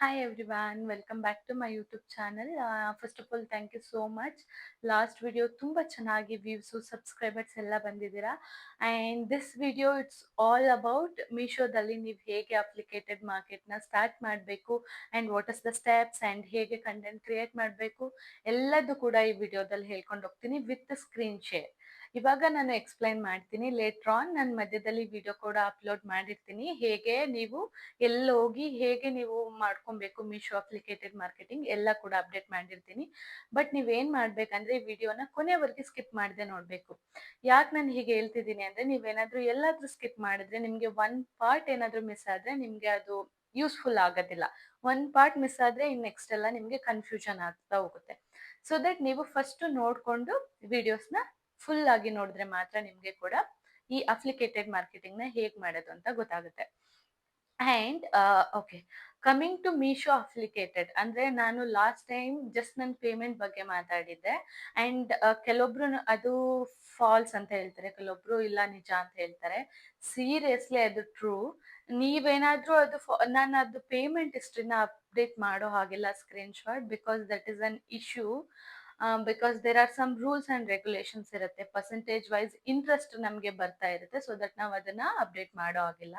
Hi everyone, welcome back to my YouTube channel. First of all, thank you so much. Last video ತುಂಬಾ ಚೆನ್ನಾಗಿ views subscribers ಎಲ್ಲ ಬಂದಿದ್ದೀರಾ. And this video it's all about ಮೀಶೋದಲ್ಲಿ ನೀವು ಹೇಗೆ ಅಪ್ಲಿಕೇಟೆಡ್ ಮಾರ್ಕೆಟ್ನ start ಮಾಡಬೇಕು and what is the steps and ಹೇಗೆ content create ಮಾಡಬೇಕು ಎಲ್ಲದೂ ಕೂಡ ಈ ವಿಡಿಯೋದಲ್ಲಿ ಹೇಳ್ಕೊಂಡು ಹೋಗ್ತೀನಿ ವಿತ್ ಸ್ಕ್ರೀನ್ ಶೇರ್. ಇವಾಗ ನಾನು ಎಕ್ಸ್ಪ್ಲೈನ್ ಮಾಡ್ತೀನಿ. ಲೇಟರ್ ಆನ್ ನಾನು ಮಧ್ಯದಲ್ಲಿ ವಿಡಿಯೋ ಕೂಡ ಅಪ್ಲೋಡ್ ಮಾಡಿರ್ತೀನಿ. ಹೇಗೆ ನೀವು ಹೋಗಿ ಹೇಗೆ ನೀವು ಮಾಡ್ಕೊಬೇಕು ಮೀಶೋ ಅಪ್ಲಿಕೇಟೆಡ್ ಮಾರ್ಕೆಟಿಂಗ್ ಎಲ್ಲ ಕೂಡ ಅಪ್ಡೇಟ್ ಮಾಡಿರ್ತೀನಿ. ಬಟ್ ನೀವೇನ್ ಮಾಡ್ಬೇಕಂದ್ರೆ ಈ ವಿಡಿಯೋನ ಕೊನೆವರೆಗೆ ಸ್ಕಿಪ್ ಮಾಡದೆ ನೋಡ್ಬೇಕು. ಯಾಕೆ ನಾನು ಹೀಗೆ ಹೇಳ್ತಿದ್ದೀನಿ ಅಂದ್ರೆ ನೀವೇನಾದ್ರೂ ಎಲ್ಲಾದ್ರೂ ಸ್ಕಿಪ್ ಮಾಡಿದ್ರೆ ನಿಮ್ಗೆ ಒನ್ ಪಾರ್ಟ್ ಏನಾದ್ರೂ ಮಿಸ್ ಆದ್ರೆ ನಿಮ್ಗೆ ಅದು ಯೂಸ್ಫುಲ್ ಆಗೋದಿಲ್ಲ. ಒನ್ ಪಾರ್ಟ್ ಮಿಸ್ ಆದ್ರೆ ಇನ್ ನೆಕ್ಸ್ಟ್ ಎಲ್ಲ ನಿಮ್ಗೆ ಕನ್ಫ್ಯೂಷನ್ ಆಗ್ತಾ ಹೋಗುತ್ತೆ. ಸೊ ದಟ್ ನೀವು ಫಸ್ಟ್ ನೋಡ್ಕೊಂಡು ವಿಡಿಯೋಸ್ನ ಫುಲ್ ಆಗಿ ನೋಡಿದ್ರೆ ಮಾತ್ರ ನಿಮ್ಗೆ ಕೂಡ ಈ ಅಪ್ಲಿಕೇಟೆಡ್ ಮಾರ್ಕೆಟಿಂಗ್ ನ ಹೇಗ್ ಮಾಡೋದು ಅಂತ ಗೊತ್ತಾಗುತ್ತೆ. And okay, coming to Meesho affiliated ಅಂದ್ರೆ ನಾನು ಲಾಸ್ಟ್ ಟೈಮ್ ಜಸ್ಟ್ ನನ್ನ ಪೇಮೆಂಟ್ ಬಗ್ಗೆ ಮಾತಾಡಿದ್ದೆ. ಅಂಡ್ ಕೆಲವೊಬ್ರು ಅದು ಫಾಲ್ಸ್ ಅಂತ ಹೇಳ್ತಾರೆ, ಕೆಲವೊಬ್ರು ಇಲ್ಲ ನಿಜ ಅಂತ ಹೇಳ್ತಾರೆ. ಸೀರಿಯಸ್ಲಿ ಅದು ಟ್ರೂ. ನೀವೇನಾದ್ರೂ ಅದು ನಾನು ಅದು ಪೇಮೆಂಟ್ ಹಿಸ್ಟ್ರಿನ ಅಪ್ಡೇಟ್ ಮಾಡೋ ಹಾಗಿಲ್ಲ screenshot, because that is an issue. Because there are some rules and regulations ಇರುತ್ತೆ, ಪರ್ಸೆಂಟೇಜ್ ವೈಸ್ ಇಂಟ್ರೆಸ್ಟ್ ನಮಗೆ ಬರ್ತಾ ಇರುತ್ತೆ. ಸೊ ದಟ್ ನಾವು ಅದನ್ನ ಅಪ್ಡೇಟ್ ಮಾಡೋ ಹಾಗಿಲ್ಲ.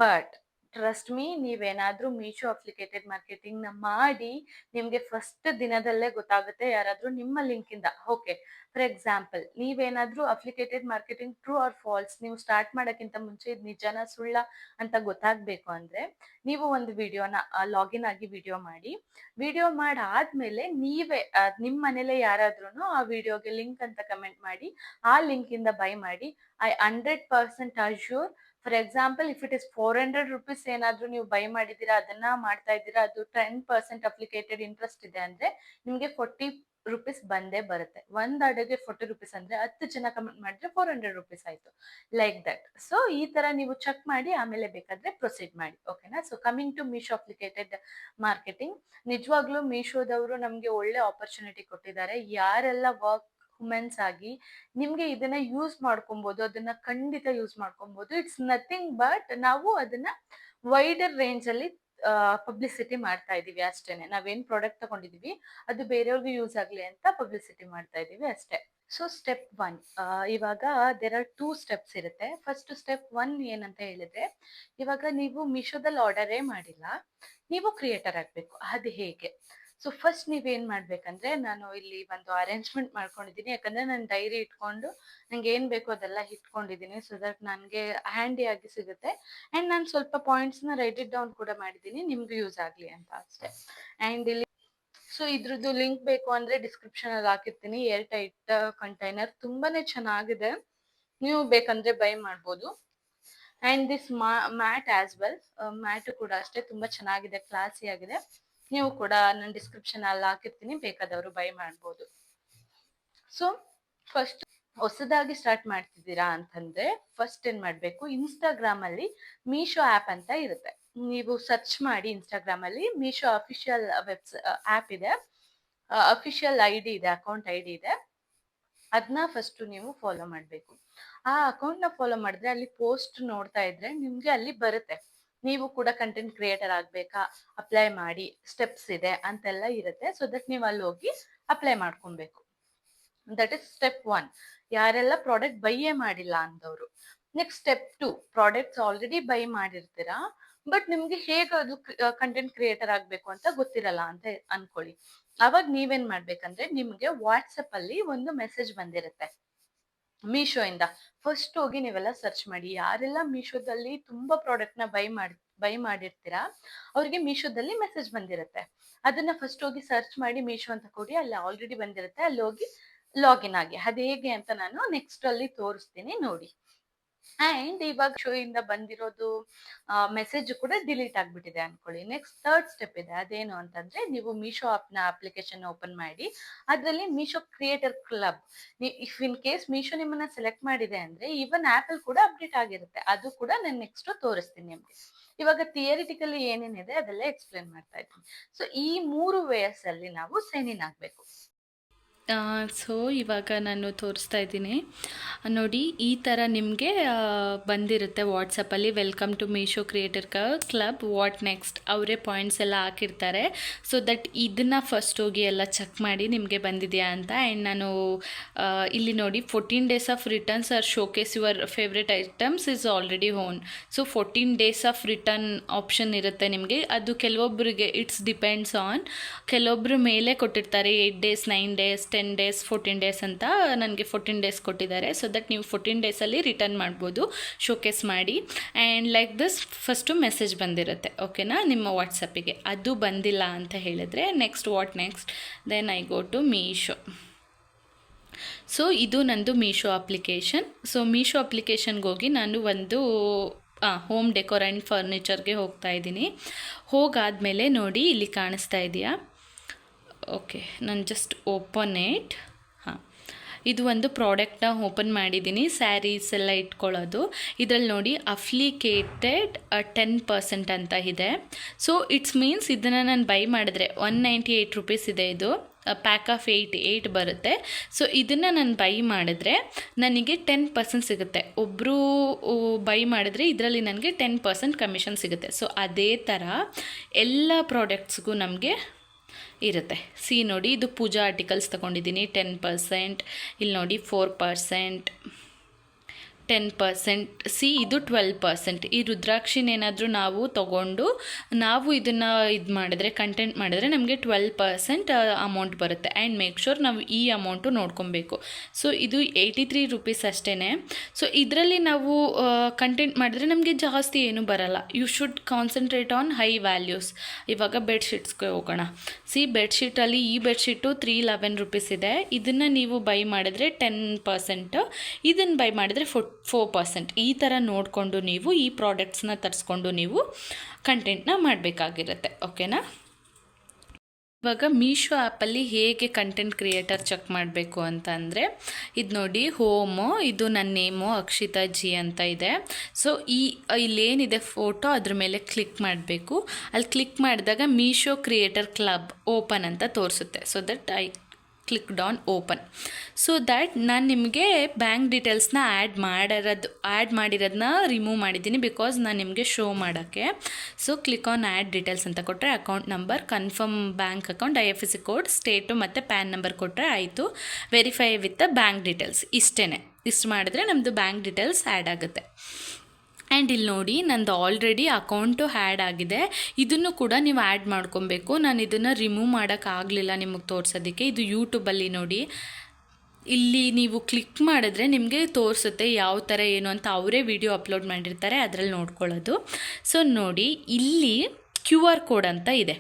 ಬಟ್ ಟ್ರಸ್ಟ್ ಮೀ, ನೀವೇನಾದ್ರೂ ಮೀಶೋ ಅಪ್ಲಿಕೇಟೆಡ್ ಮಾರ್ಕೆಟಿಂಗ್ ನ ಮಾಡಿ ನಿಮ್ಗೆ ಫಸ್ಟ್ ದಿನದಲ್ಲೇ ಗೊತ್ತಾಗುತ್ತೆ ಯಾರಾದ್ರೂ ನಿಮ್ಮ ಲಿಂಕ್ ಇಂದ. ಓಕೆ, ಫಾರ್ ಎಕ್ಸಾಂಪಲ್ ನೀವೇನಾದ್ರೂ ಅಪ್ಲಿಕೇಟೆಡ್ ಮಾರ್ಕೆಟಿಂಗ್ ಟ್ರೂ ಆರ್ ಫಾಲ್ಸ್ ನೀವು ಸ್ಟಾರ್ಟ್ ಮಾಡೋಕ್ಕಿಂತ ಮುಂಚೆ ಇದು ನಿಜನ ಸುಳ್ಳ ಅಂತ ಗೊತ್ತಾಗ್ಬೇಕು ಅಂದ್ರೆ ನೀವು ಒಂದು ವಿಡಿಯೋನ ಲಾಗಿನ್ ಆಗಿ ವಿಡಿಯೋ ಮಾಡಿ. ವಿಡಿಯೋ ಮಾಡಾದ್ಮೇಲೆ ನೀವೇ ನಿಮ್ ಮನೇಲೆ ಯಾರಾದ್ರೂ ಆ ವಿಡಿಯೋಗೆ ಲಿಂಕ್ ಅಂತ ಕಮೆಂಟ್ ಮಾಡಿ ಆ ಲಿಂಕ್ ಇಂದ ಬೈ ಮಾಡಿ. I 100% assure. For example, if it is 400 rupees ಏನಾದ್ರೂ ನೀವು ಬೈ ಮಾಡಿದೀರಾ, ಅದನ್ನ ಮಾಡ್ತಾ ಇದ್ದೀರಾ, ಅದು 10% ಅಪ್ಲಿಕೇಟೆಡ್ ಇಂಟ್ರೆಸ್ಟ್ ಇದೆ ಅಂದ್ರೆ ನಿಮ್ಗೆ 40 ರುಪೀಸ್ ಬಂದೇ ಬರುತ್ತೆ. ಒಂದ್ ಆರ್ಡರ್ಗೆ 40 ರುಪೀಸ್ ಅಂದ್ರೆ 10 ಜನ ಕಮೆಂಟ್ ಮಾಡಿದ್ರೆ 400 ರುಪೀಸ್ ಆಯ್ತು. Like that. ಸೊ ಈ ತರ ನೀವು ಚೆಕ್ ಮಾಡಿ ಆಮೇಲೆ ಬೇಕಾದ್ರೆ ಪ್ರೊಸೀಡ್ ಮಾಡಿ. ಓಕೆನಾ? So coming to Meesho affiliated marketing, ನಿಜವಾಗ್ಲೂ ಮೀಶೋದವರು ನಮ್ಗೆ ಒಳ್ಳೆ ಆಪರ್ಚುನಿಟಿ ಕೊಟ್ಟಿದ್ದಾರೆ. ಯಾರೆಲ್ಲ ವರ್ಕ್ ವುಮೆನ್ಸ್ ಆಗಿ ನಿಮ್ಗೆ ಇದನ್ನ ಯೂಸ್ ಮಾಡ್ಕೊಬಹುದು, ಅದನ್ನ ಖಂಡಿತ ಯೂಸ್ ಮಾಡ್ಕೊಬಹುದು. ಇಟ್ಸ್ ನಥಿಂಗ್ ಬಟ್ ನಾವು ಅದನ್ನ ವೈಡರ್ ರೇಂಜ್ ಅಲ್ಲಿ ಪಬ್ಲಿಸಿಟಿ ಮಾಡ್ತಾ ಇದೀವಿ ಅಷ್ಟೇನೆ. ನಾವೇನ್ ಪ್ರಾಡಕ್ಟ್ ತಗೊಂಡಿದೀವಿ ಅದು ಬೇರೆಯವ್ರಿಗೆ ಯೂಸ್ ಆಗ್ಲಿ ಅಂತ ಪಬ್ಲಿಸಿಟಿ ಮಾಡ್ತಾ ಇದೀವಿ ಅಷ್ಟೇ. ಸೊ ಸ್ಟೆಪ್ 1, ಇವಾಗ ದೇರ್ ಆರ್ 2 ಸ್ಟೆಪ್ಸ್ ಇರುತ್ತೆ. ಫಸ್ಟ್ ಸ್ಟೆಪ್ 1 ಏನಂತ ಹೇಳಿದ್ರೆ, ಇವಾಗ ನೀವು ಮೀಶೋದಲ್ಲಿ ಆರ್ಡರೇ ಮಾಡಿಲ್ಲ, ನೀವು ಕ್ರಿಯೇಟರ್ ಆಗ್ಬೇಕು. ಅದು ಹೇಗೆ? ಸೊ ಫಸ್ಟ್ ನೀವೇನ್ ಮಾಡ್ಬೇಕಂದ್ರೆ, ನಾನು ಇಲ್ಲಿ ಒಂದು ಅರೇಂಜ್ಮೆಂಟ್ ಮಾಡ್ಕೊಂಡಿದ್ದೀನಿ. ಯಾಕಂದ್ರೆ ನಾನು ಡೈರಿ ಇಟ್ಕೊಂಡು ನಂಗೆ ಏನ್ ಬೇಕೋ ಅದೆಲ್ಲ ಇಟ್ಕೊಂಡಿದ್ದೀನಿ. ಸೊ ದಟ್ ನನ್ಗೆ ಹ್ಯಾಂಡಿ ಆಗಿ ಸಿಗುತ್ತೆ. ಅಂಡ್ ನಾನು ಸ್ವಲ್ಪ ಪಾಯಿಂಟ್ಸ್ ನ ರೈಟ್ ಇಟ್ ಡೌನ್ ಕೂಡ ಮಾಡಿದ್ದೀನಿ, ನಿಮ್ಗೆ ಯೂಸ್ ಆಗ್ಲಿ ಅಂತ ಅಷ್ಟೇ. ಅಂಡ್ ಇಲ್ಲಿ ಸೊ ಇದ್ರದ್ದು ಲಿಂಕ್ ಬೇಕು ಅಂದ್ರೆ ಡಿಸ್ಕ್ರಿಪ್ಷನ್ ಅಲ್ಲಿ ಹಾಕಿರ್ತೀನಿ. ಏರ್ ಟೈಟ್ ಕಂಟೈನರ್ ತುಂಬಾನೇ ಚೆನ್ನಾಗಿದೆ, ನೀವು ಬೇಕಂದ್ರೆ ಬೈ ಮಾಡ್ಬೋದು. And this mat as well, mat ಕೂಡ ಅಷ್ಟೇ ತುಂಬಾ ಚೆನ್ನಾಗಿದೆ, ಕ್ಲಾಸಿ ಆಗಿದೆ. ನೀವು ಕೂಡ ನಾನು ಡಿಸ್ಕ್ರಿಪ್ಷನ್ ಅಲ್ಲಿ ಹಾಕಿರ್ತೀನಿ, ಬೇಕಾದವರು ಬೈ ಮಾಡ್ಬೋದು. ಸೊ ಫಸ್ಟ್ ಹೊಸದಾಗಿ ಸ್ಟಾರ್ಟ್ ಮಾಡ್ತಿದ್ದೀರಾ ಅಂತಂದ್ರೆ ಫಸ್ಟ್ ಏನ್ ಮಾಡ್ಬೇಕು, ಇನ್ಸ್ಟಾಗ್ರಾಮ್ ಅಲ್ಲಿ ಮೀಶೋ ಆಪ್ ಅಂತ ಇರುತ್ತೆ. ನೀವು ಸರ್ಚ್ ಮಾಡಿ ಇನ್ಸ್ಟಾಗ್ರಾಮ್ ಅಲ್ಲಿ ಮೀಶೋ ಅಫಿಷಿಯಲ್ ಆಪ್ ಇದೆ, ಅಫಿಷಿಯಲ್ ಐಡಿ ಇದೆ, ಅಕೌಂಟ್ ಐಡಿ ಇದೆ. ಅದನ್ನ ಫಸ್ಟ್ ನೀವು ಫಾಲೋ ಮಾಡ್ಬೇಕು. ಆ ಅಕೌಂಟ್ ನ ಫಾಲೋ ಮಾಡಿದ್ರೆ ಅಲ್ಲಿ ಪೋಸ್ಟ್ ನೋಡ್ತಾ ಇದ್ರೆ ನಿಮ್ಗೆ ಅಲ್ಲಿ ಬರುತ್ತೆ. ನೀವು ಕೂಡ ಕಂಟೆಂಟ್ ಕ್ರಿಯೇಟರ್ ಆಗ್ಬೇಕಾ, ಅಪ್ಲೈ ಮಾಡಿ, ಸ್ಟೆಪ್ಸ್ ಇದೆ ಅಂತೆಲ್ಲ ಇರುತ್ತೆ. ಸೊ ದಟ್ ನೀವು ಅಲ್ಲಿ ಹೋಗಿ ಅಪ್ಲೈ ಮಾಡ್ಕೊಬೇಕು. ದಟ್ ಇಸ್ ಸ್ಟೆಪ್ 1, ಯಾರೆಲ್ಲ ಪ್ರಾಡಕ್ಟ್ ಬೈಯೇ ಮಾಡಿಲ್ಲ ಅಂದವರು. Next step 2, products already buy ಮಾಡಿರ್ತೀರಾ ಬಟ್ ನಿಮ್ಗೆ ಹೇಗೆ ಅದು ಕಂಟೆಂಟ್ ಕ್ರಿಯೇಟರ್ ಆಗ್ಬೇಕು ಅಂತ ಗೊತ್ತಿರಲ್ಲ ಅಂತ ಅನ್ಕೊಳ್ಳಿ. ಅವಾಗ ನೀವೇನ್ ಮಾಡ್ಬೇಕಂದ್ರೆ, ನಿಮ್ಗೆ ವಾಟ್ಸಪ್ ಅಲ್ಲಿ ಒಂದು ಮೆಸೇಜ್ ಬಂದಿರುತ್ತೆ ಮೀಶೋ ಇಂದ. ಫಸ್ಟ್ ಹೋಗಿ ನೀವೆಲ್ಲ ಸರ್ಚ್ ಮಾಡಿ, ಯಾರೆಲ್ಲ ಮೀಶೋದಲ್ಲಿ ತುಂಬಾ ಪ್ರಾಡಕ್ಟ್ ನ ಬೈ ಮಾಡಿರ್ತೀರಾ ಅವ್ರಿಗೆ ಮೀಶೋದಲ್ಲಿ ಮೆಸೇಜ್ ಬಂದಿರುತ್ತೆ. ಅದನ್ನ ಫಸ್ಟ್ ಹೋಗಿ ಸರ್ಚ್ ಮಾಡಿ ಮೀಶೋ ಅಂತ ಕೊಡಿ, ಅಲ್ಲಿ ಆಲ್ರೆಡಿ ಬಂದಿರುತ್ತೆ, ಅಲ್ಲಿ ಹೋಗಿ ಲಾಗಿನ್ ಆಗಿ. ಅದ್ ಹೇಗೆ ಅಂತ ನಾನು ನೆಕ್ಸ್ಟ್ ಅಲ್ಲಿ ತೋರಿಸ್ತೀನಿ ನೋಡಿ. ಅಂಡ್ ಇವಾಗ ಶೋ ಇಂದ ಬಂದಿರೋದು ಮೆಸೇಜ್ ಕೂಡ ಡಿಲೀಟ್ ಆಗ್ಬಿಟ್ಟಿದೆ ಅನ್ಕೊಳ್ಳಿ. ನೆಕ್ಸ್ಟ್ ಥರ್ಡ್ ಸ್ಟೆಪ್ ಇದೆ, ಅದೇನು ಅಂತಂದ್ರೆ ನೀವು ಮೀಶೋ ಆಪ್ ನ ಅಪ್ಲಿಕೇಶನ್ ಓಪನ್ ಮಾಡಿ, ಅದ್ರಲ್ಲಿ Meesho creator club, if in case Meesho ನಿಮ್ಮನ್ನ ಸೆಲೆಕ್ಟ್ ಮಾಡಿದೆ ಅಂದ್ರೆ ಇವನ್ ಆಪ್ ಅಲ್ಲಿ ಕೂಡ ಅಪ್ಡೇಟ್ ಆಗಿರುತ್ತೆ. ಅದು ಕೂಡ ನಾನು ನೆಕ್ಸ್ಟ್ ತೋರಿಸ್ತೀನಿ ನಿಮ್ಗೆ. ಇವಾಗ ಥಿಯರಿಟಿಕಲಿ ಏನೇನಿದೆ ಅದೆಲ್ಲ ಎಕ್ಸ್ಪ್ಲೇನ್ ಮಾಡ್ತಾ ಇದ್ದೀನಿ. ಸೊ ಈ 3 ವೇಸ್ ಅಲ್ಲಿ ನಾವು ಸೈನ್ ಇನ್ ಆಗ್ಬೇಕು. ಸೊ ಇವಾಗ ನಾನು ತೋರಿಸ್ತಾ ಇದ್ದೀನಿ ನೋಡಿ, ಈ ಥರ ನಿಮಗೆ ಬಂದಿರುತ್ತೆ ವಾಟ್ಸಪ್ಪಲ್ಲಿ, welcome to Meesho creator club, what next ಅವರೇ ಪಾಯಿಂಟ್ಸ್ ಎಲ್ಲ ಹಾಕಿರ್ತಾರೆ. ಸೊ ದಟ್ ಇದನ್ನು ಫಸ್ಟ್ ಹೋಗಿ ಎಲ್ಲ ಚೆಕ್ ಮಾಡಿ ನಿಮಗೆ ಬಂದಿದೆಯಾ ಅಂತ. ಆ್ಯಂಡ್ ನಾನು ಇಲ್ಲಿ ನೋಡಿ 14 days of returns or showcase your favourite items is already on. So 14 days of return option ಇರುತ್ತೆ ನಿಮಗೆ. ಅದು ಕೆಲವೊಬ್ಬರಿಗೆ ಇಟ್ಸ್ ಡಿಪೆಂಡ್ಸ್ ಆನ್, ಕೆಲವೊಬ್ಬರ ಮೇಲೆ ಕೊಟ್ಟಿರ್ತಾರೆ 8 ಡೇಸ್ 9 ಡೇಸ್ 10 ಡೇಸ್ 14 ಡೇಸ್ ಅಂತ. ನನಗೆ 14 ಡೇಸ್ ಕೊಟ್ಟಿದ್ದಾರೆ. ಸೊ ದಟ್ ನೀವು 14 ಡೇಸಲ್ಲಿ ರಿಟರ್ನ್ ಮಾಡ್ಬೋದು ಶೋಕೇಸ್ ಮಾಡಿ. And like this first message ಬಂದಿರುತ್ತೆ, ಓಕೆನಾ, ನಿಮ್ಮ ವಾಟ್ಸಪ್ಪಿಗೆ. ಅದು ಬಂದಿಲ್ಲ ಅಂತ ಹೇಳಿದ್ರೆ next what next, then I go to Meesho. So ಇದು ನಂದು ಮೀಶೋ ಅಪ್ಲಿಕೇಶನ್. ಸೊ ಮೀಶೋ ಅಪ್ಲಿಕೇಶನ್ಗೆ ಹೋಗಿ ನಾನು ಒಂದು ಹೋಮ್ ಡೆಕೋರ್ ಆ್ಯಂಡ್ ಫರ್ನಿಚರ್ಗೆ ಹೋಗ್ತಾ ಇದ್ದೀನಿ. ಹೋಗಾದಮೇಲೆ ನೋಡಿ ಇಲ್ಲಿ ಕಾಣಿಸ್ತಾ ಇದೆಯಾ, ಓಕೆ, ನಾನು ಜಸ್ಟ್ ಓಪನ್ ಇಟ್. ಹಾಂ, ಇದು ಒಂದು ಪ್ರಾಡಕ್ಟ್ನ ಓಪನ್ ಮಾಡಿದ್ದೀನಿ, ಸ್ಯಾರೀಸ್ ಎಲ್ಲ ಇಟ್ಕೊಳ್ಳೋದು. ಇದರಲ್ಲಿ ನೋಡಿ ಅಫ್ಲಿಕೇಟೆಡ್ 10% ಅಂತ ಇದೆ. ಸೊ ಇಟ್ಸ್ ಮೀನ್ಸ್ ಇದನ್ನು ನಾನು ಬೈ ಮಾಡಿದ್ರೆ 198 ರುಪೀಸ್ ಇದೆ. ಇದು ಪ್ಯಾಕ್ ಆಫ್ 8 ಬರುತ್ತೆ. ಸೊ ಇದನ್ನು ನಾನು ಬೈ ಮಾಡಿದ್ರೆ ನನಗೆ 10% ಸಿಗುತ್ತೆ. ಒಬ್ಬರು ಬೈ ಮಾಡಿದ್ರೆ ಇದರಲ್ಲಿ ನನಗೆ 10% ಕಮಿಷನ್ ಸಿಗುತ್ತೆ. ಸೊ ಅದೇ ಥರ ಎಲ್ಲ ಪ್ರಾಡಕ್ಟ್ಸ್ಗೂ ನಮಗೆ ಇರುತ್ತೆ. ಸಿ ನೋಡಿ, ಇದು ಪೂಜಾ ಆರ್ಟಿಕಲ್ಸ್ ತೊಗೊಂಡಿದ್ದೀನಿ 10%, ಇಲ್ಲಿ ನೋಡಿ 4%, 10%, ಸಿ ಇದು 12%. ಈ ರುದ್ರಾಕ್ಷಿನೇನಾದರೂ ನಾವು ತೊಗೊಂಡು ನಾವು ಇದನ್ನು ಇದು ಮಾಡಿದ್ರೆ, ಕಂಟೆಂಟ್ ಮಾಡಿದ್ರೆ ನಮಗೆ 12% ಅಮೌಂಟ್ ಬರುತ್ತೆ. ಆ್ಯಂಡ್ ಮೇಕ್ ಶೋರ್ ನಾವು ಈ ಅಮೌಂಟು ನೋಡ್ಕೊಬೇಕು. ಸೊ ಇದು 83 ರುಪೀಸ್ ಅಷ್ಟೇ. ಸೊ ಇದರಲ್ಲಿ ನಾವು ಕಂಟೆಂಟ್ ಮಾಡಿದ್ರೆ ನಮಗೆ ಜಾಸ್ತಿ ಏನೂ ಬರಲ್ಲ. You should concentrate on high values. ಇವಾಗ ಬೆಡ್ಶೀಟ್ಸ್ಗೆ ಹೋಗೋಣ. ಸಿ ಬೆಡ್ಶೀಟಲ್ಲಿ ಈ ಬೆಡ್ಶೀಟು 311 ರುಪೀಸ್ ಇದೆ. ಇದನ್ನು ನೀವು ಬೈ ಮಾಡಿದ್ರೆ 10%, ಇದನ್ನು ಬೈ ಮಾಡಿದ್ರೆ 4%. ಈ ಥರ ನೋಡಿಕೊಂಡು ನೀವು ಈ ಪ್ರಾಡಕ್ಟ್ಸ್ನ ತರಿಸ್ಕೊಂಡು ನೀವು ಕಂಟೆಂಟ್ನ ಮಾಡಬೇಕಾಗಿರುತ್ತೆ, ಓಕೆನಾ. ಇವಾಗ ಮೀಶೋ ಆ್ಯಪಲ್ಲಿ ಹೇಗೆ ಕಂಟೆಂಟ್ ಕ್ರಿಯೇಟರ್ ಚೆಕ್ ಮಾಡಬೇಕು ಅಂತ ಅಂದರೆ, ಇದು ನೋಡಿ ಹೋಮು, ಇದು ನನ್ನ ನೇಮು ಅಕ್ಷಿತಾ ಜಿ ಅಂತ ಇದೆ. ಸೊ ಇಲ್ಲೇನಿದೆ ಫೋಟೋ, ಅದ್ರ ಮೇಲೆ ಕ್ಲಿಕ್ ಮಾಡಬೇಕು. ಅಲ್ಲಿ ಕ್ಲಿಕ್ ಮಾಡಿದಾಗ ಮೀಶೋ ಕ್ರಿಯೇಟರ್ ಕ್ಲಬ್ ಓಪನ್ ಅಂತ ತೋರಿಸುತ್ತೆ. So that I clicked on open. So that ನಾನು ನಿಮಗೆ ಬ್ಯಾಂಕ್ ಡೀಟೇಲ್ಸ್ನ ಆ್ಯಡ್ ಮಾಡಿರೋದನ್ನ ರಿಮೂವ್ ಮಾಡಿದ್ದೀನಿ, ಬಿಕಾಸ್ ನಾನು ನಿಮಗೆ ಶೋ ಮಾಡೋಕ್ಕೆ. So click on add details ಅಂತ ಕೊಟ್ಟರೆ account number, confirm bank account, IFSC code, state ಮತ್ತು ಪ್ಯಾನ್ ನಂಬರ್ ಕೊಟ್ಟರೆ ಆಯಿತು. ವೆರಿಫೈ ವಿತ್ ಬ್ಯಾಂಕ್ ಡೀಟೇಲ್ಸ್, ಇಷ್ಟು ಮಾಡಿದ್ರೆ ನಮ್ಮದು ಬ್ಯಾಂಕ್ ಡೀಟೇಲ್ಸ್ ಆ್ಯಡ್ ಆಗುತ್ತೆ. ಆ್ಯಂಡ್ ಇಲ್ಲಿ ನೋಡಿ, ನಂದು ಆಲ್ರೆಡಿ ಅಕೌಂಟು ಆ್ಯಡ್ ಆಗಿದೆ. ಇದನ್ನು ಕೂಡ ನೀವು ಆ್ಯಡ್ ಮಾಡ್ಕೊಬೇಕು. ನಾನು ಇದನ್ನು ರಿಮೂವ್ ಮಾಡೋಕ್ಕಾಗಲಿಲ್ಲ ನಿಮಗೆ ತೋರಿಸೋದಕ್ಕೆ. ಇದು ಯೂಟ್ಯೂಬಲ್ಲಿ ನೋಡಿ, ಇಲ್ಲಿ ನೀವು ಕ್ಲಿಕ್ ಮಾಡಿದ್ರೆ ನಿಮಗೆ ತೋರಿಸುತ್ತೆ ಯಾವ ಥರ ಏನು ಅಂತ. ಅವರೇ ವಿಡಿಯೋ ಅಪ್ಲೋಡ್ ಮಾಡಿರ್ತಾರೆ, ಅದರಲ್ಲಿ ನೋಡ್ಕೊಳ್ಳೋದು. ಸೊ ನೋಡಿ, ಇಲ್ಲಿ QR ಕೋಡ್ ಅಂತ ಇದೆ.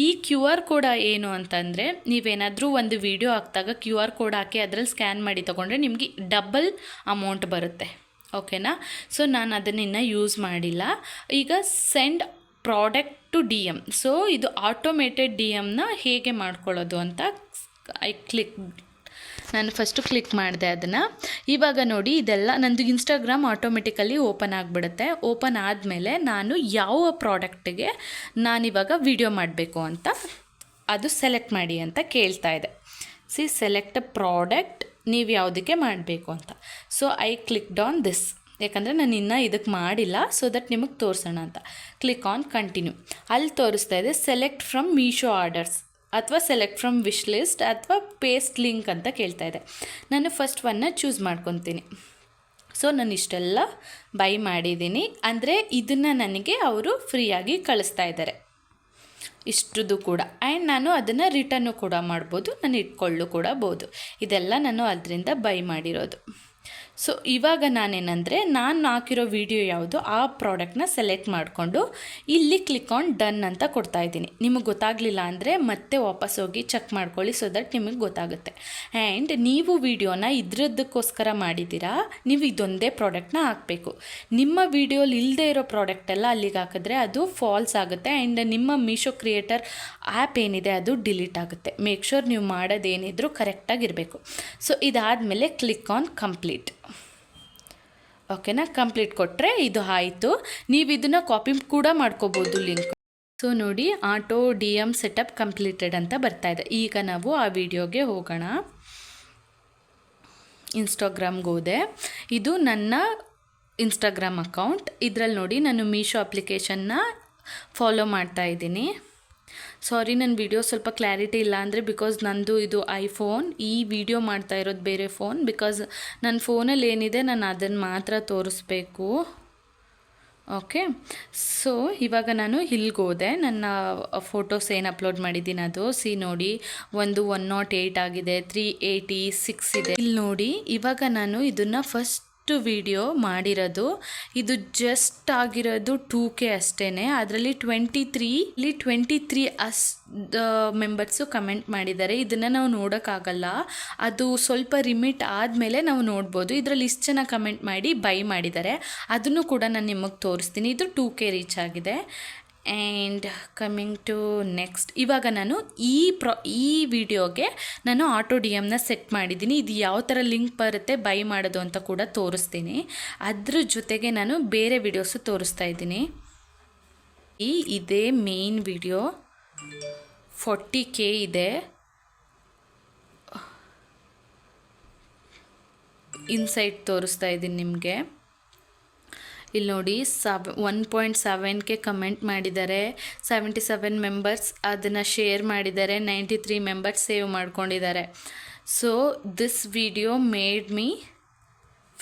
ಈ QR ಕೋಡ್ ಏನು ಅಂತಂದರೆ, ನೀವೇನಾದರೂ ಒಂದು ವಿಡಿಯೋ ಹಾಕಿದಾಗ QR ಕೋಡ್ ಹಾಕಿ ಅದರಲ್ಲಿ ಸ್ಕ್ಯಾನ್ ಮಾಡಿ ತೊಗೊಂಡ್ರೆ ನಿಮಗೆ ಡಬಲ್ ಅಮೌಂಟ್ ಬರುತ್ತೆ, ಓಕೆನಾ. ಸೊ ನಾನು ಅದನ್ನು ಯೂಸ್ ಮಾಡಿಲ್ಲ. ಈಗ send product to DM. So ಇದು ಆಟೋಮೇಟೆಡ್ DMನ ಹೇಗೆ ಮಾಡ್ಕೊಳ್ಳೋದು ಅಂತ ನಾನು ಫಸ್ಟು ಕ್ಲಿಕ್ ಮಾಡಿದೆ ಅದನ್ನು. ಇವಾಗ ನೋಡಿ, ಇದೆಲ್ಲ ನಂದು ಇನ್ಸ್ಟಾಗ್ರಾಮ್ ಆಟೋಮೆಟಿಕಲಿ ಓಪನ್ ಆಗಿಬಿಡುತ್ತೆ. ಓಪನ್ ಆದಮೇಲೆ ನಾನು ಯಾವ ಪ್ರಾಡಕ್ಟಿಗೆ ನಾನಿವಾಗ ವಿಡಿಯೋ ಮಾಡಬೇಕು ಅಂತ ಅದು ಸೆಲೆಕ್ಟ್ ಮಾಡಿ ಅಂತ ಕೇಳ್ತಾ ಇದೆ. ಸಿ ಸೆಲೆಕ್ಟ್ ಅ ಪ್ರಾಡಕ್ಟ್, ನೀವು ಯಾವುದಕ್ಕೆ ಮಾಡಬೇಕು ಅಂತ. So I clicked on this, ಯಾಕಂದರೆ ನಾನು ಇನ್ನೂ ಇದಕ್ಕೆ ಮಾಡಿಲ್ಲ. ಸೊ ದಟ್ ನಿಮಗೆ ತೋರಿಸೋಣ ಅಂತ. Click on continue. ಅಲ್ಲಿ ತೋರಿಸ್ತಾ ಇದೆ ಸೆಲೆಕ್ಟ್ ಫ್ರಮ್ ಮೀಶೋ ಆರ್ಡರ್ಸ್ ಅಥವಾ ಸೆಲೆಕ್ಟ್ ಫ್ರಮ್ ವಿಶ್ ಲಿಸ್ಟ್ ಅಥವಾ ಪೇಸ್ಟ್ ಲಿಂಕ್ ಅಂತ ಕೇಳ್ತಾ ಇದೆ. ನಾನು ಫಸ್ಟ್ ಒನ್ನ ಚೂಸ್ ಮಾಡ್ಕೊತೀನಿ. ಸೊ ನಾನು ಇಷ್ಟೆಲ್ಲ ಬೈ ಮಾಡಿದ್ದೀನಿ, ಅಂದರೆ ಇದನ್ನು ನನಗೆ ಅವರು ಫ್ರೀಯಾಗಿ ಕಳಿಸ್ತಾ ಇದ್ದಾರೆ ಇಷ್ಟದು ಕೂಡ. ಆ್ಯಂಡ್ ನಾನು ಅದನ್ನು ರಿಟರ್ನು ಕೂಡ ಮಾಡ್ಬೋದು, ನಾನು ಇಟ್ಕೊಳ್ಳು ಕೂಡ ಬೋದು. ಇದೆಲ್ಲ ನಾನು ಅದರಿಂದ ಬೈ ಮಾಡಿರೋದು. ಸೊ ಇವಾಗ ನಾನೇನಂದರೆ, ನಾನು ಹಾಕಿರೋ ವಿಡಿಯೋ ಯಾವುದು ಆ ಪ್ರಾಡಕ್ಟ್ನ ಸೆಲೆಕ್ಟ್ ಮಾಡಿಕೊಂಡು ಇಲ್ಲಿ ಕ್ಲಿಕ್ ಆನ್ ಡನ್ ಅಂತ ಕೊಡ್ತಾಯಿದ್ದೀನಿ. ನಿಮಗೆ ಗೊತ್ತಾಗಲಿಲ್ಲ ಅಂದರೆ ಮತ್ತೆ ವಾಪಸ್ ಹೋಗಿ ಚೆಕ್ ಮಾಡ್ಕೊಳ್ಳಿ, ಸೊ ದಟ್ ನಿಮಗೆ ಗೊತ್ತಾಗುತ್ತೆ. ಆ್ಯಂಡ್ ನೀವು ವಿಡಿಯೋನ ಇದ್ರದ್ದಕ್ಕೋಸ್ಕರ ಮಾಡಿದ್ದೀರಾ, ನೀವು ಇದೊಂದೇ ಪ್ರಾಡಕ್ಟ್ನ ಹಾಕಬೇಕು. ನಿಮ್ಮ ವಿಡಿಯೋಲಿ ಇಲ್ಲದೆ ಇರೋ ಪ್ರಾಡಕ್ಟೆಲ್ಲ ಅಲ್ಲಿಗೆ ಹಾಕಿದ್ರೆ ಅದು ಫಾಲ್ಸ್ ಆಗುತ್ತೆ. ಆ್ಯಂಡ್ ನಿಮ್ಮ ಮೀಶೋ ಕ್ರಿಯೇಟರ್ ಆ್ಯಪ್ ಏನಿದೆ ಅದು ಡಿಲೀಟ್ ಆಗುತ್ತೆ. ಮೇಕ್ ಶೋರ್ ನೀವು ಮಾಡೋದೇನಿದ್ರು ಕರೆಕ್ಟಾಗಿರಬೇಕು. ಸೊ ಇದಾದಮೇಲೆ ಕ್ಲಿಕ್ ಆನ್ ಕಂಪ್ಲೀಟ್, ಓಕೆನಾ. ಕಂಪ್ಲೀಟ್ ಕೊಟ್ಟರೆ ಇದು ಆಯಿತು. ನೀವು ಇದನ್ನು ಕಾಪಿ ಕೂಡ ಮಾಡ್ಕೋಬೋದು ಲಿಂಕ್. ಸೊ ನೋಡಿ, ಆಟೋ DM ಸೆಟಪ್ ಕಂಪ್ಲೀಟೆಡ್ ಅಂತ ಬರ್ತಾ ಇದೆ. ಈಗ ನಾವು ಆ ವಿಡಿಯೋಗೆ ಹೋಗೋಣ. ಇನ್ಸ್ಟಾಗ್ರಾಮ್ಗೆ ಹೋದೆ. ಇದು ನನ್ನ ಇನ್ಸ್ಟಾಗ್ರಾಮ್ ಅಕೌಂಟ್. ಇದರಲ್ಲಿ ನೋಡಿ ನಾನು ಮೀಶೋ ಅಪ್ಲಿಕೇಶನ್ನ ಫಾಲೋ ಮಾಡ್ತಾ ಇದ್ದೀನಿ. ಸಾರಿ, ನನ್ನ ವಿಡಿಯೋ ಸ್ವಲ್ಪ ಕ್ಲಾರಿಟಿ ಇಲ್ಲ ಅಂದರೆ ಬಿಕಾಸ್ ನಂದು ಇದು ಐಫೋನ್, ಈ ವಿಡಿಯೋ ಮಾಡ್ತಾ ಇರೋದು ಬೇರೆ ಫೋನ್. ಬಿಕಾಸ್ ನನ್ನ ಫೋನಲ್ಲಿ ಏನಿದೆ ನಾನು ಅದನ್ನು ಮಾತ್ರ ತೋರಿಸ್ಬೇಕು. ಓಕೆ, ಸೊ ಇವಾಗ ನಾನು ಇಲ್ಲಿಗೆ ಹೋದೆ. ನನ್ನ ಫೋಟೋಸ್ ಏನು ಅಪ್ಲೋಡ್ ಮಾಡಿದ್ದೀನಿ ಅದು ನೋಡಿ, ಒಂದು 108 ಆಗಿದೆ, 386 ಇದೆ. ಇಲ್ಲಿ ನೋಡಿ, ಇವಾಗ ನಾನು ಇದನ್ನು ಫಸ್ಟ್ ವಿಡಿಯೋ ಮಾಡಿರೋದು. ಇದು ಜಸ್ಟ್ ಆಗಿರೋದು 2K ಅಷ್ಟೇ. ಅದರಲ್ಲಿ 23 ಮೆಂಬರ್ಸು ಕಮೆಂಟ್ ಮಾಡಿದ್ದಾರೆ. ಇದನ್ನು ನಾವು ನೋಡೋಕ್ಕಾಗಲ್ಲ, ಅದು ಸ್ವಲ್ಪ ರಿಮಿಟ್ ಆದಮೇಲೆ ನಾವು ನೋಡ್ಬೋದು. ಇದರಲ್ಲಿ ಇಷ್ಟು ಜನ ಕಮೆಂಟ್ ಮಾಡಿ ಬೈ ಮಾಡಿದ್ದಾರೆ, ಅದನ್ನು ಕೂಡ ನಾನು ನಿಮಗೆ ತೋರಿಸ್ತೀನಿ. ಇದು 2K ರೀಚ್ ಆಗಿದೆ. ಆ್ಯಂಡ್ ಕಮ್ಮಿಂಗ್ ಟು ನೆಕ್ಸ್ಟ್, ಇವಾಗ ನಾನು ಈ ವಿಡಿಯೋಗೆ ನಾನು ಆಟೋ ಡಿ ಎಮ್ನ ಸೆಟ್ ಮಾಡಿದ್ದೀನಿ. ಇದು ಯಾವ ಥರ ಲಿಂಕ್ ಬರುತ್ತೆ ಬೈ ಮಾಡೋದು ಅಂತ ಕೂಡ ತೋರಿಸ್ತೀನಿ. ಅದ್ರ ಜೊತೆಗೆ ನಾನು ಬೇರೆ ವಿಡಿಯೋಸು ತೋರಿಸ್ತಾ ಇದ್ದೀನಿ. ಇದೇ ಮೇನ್ ವಿಡಿಯೋ, 40K ಇದೆ. ಇನ್ಸೈಟ್ ತೋರಿಸ್ತಾ ಇದ್ದೀನಿ ನಿಮಗೆ. ಇಲ್ಲಿ ನೋಡಿ, 1.7K ಕಮೆಂಟ್ ಮಾಡಿದ್ದಾರೆ, 77 ಮೆಂಬರ್ಸ್ ಅದನ್ನು ಶೇರ್ ಮಾಡಿದ್ದಾರೆ, 93 ಮೆಂಬರ್ಸ್ ಸೇವ್ ಮಾಡ್ಕೊಂಡಿದ್ದಾರೆ. So this video made me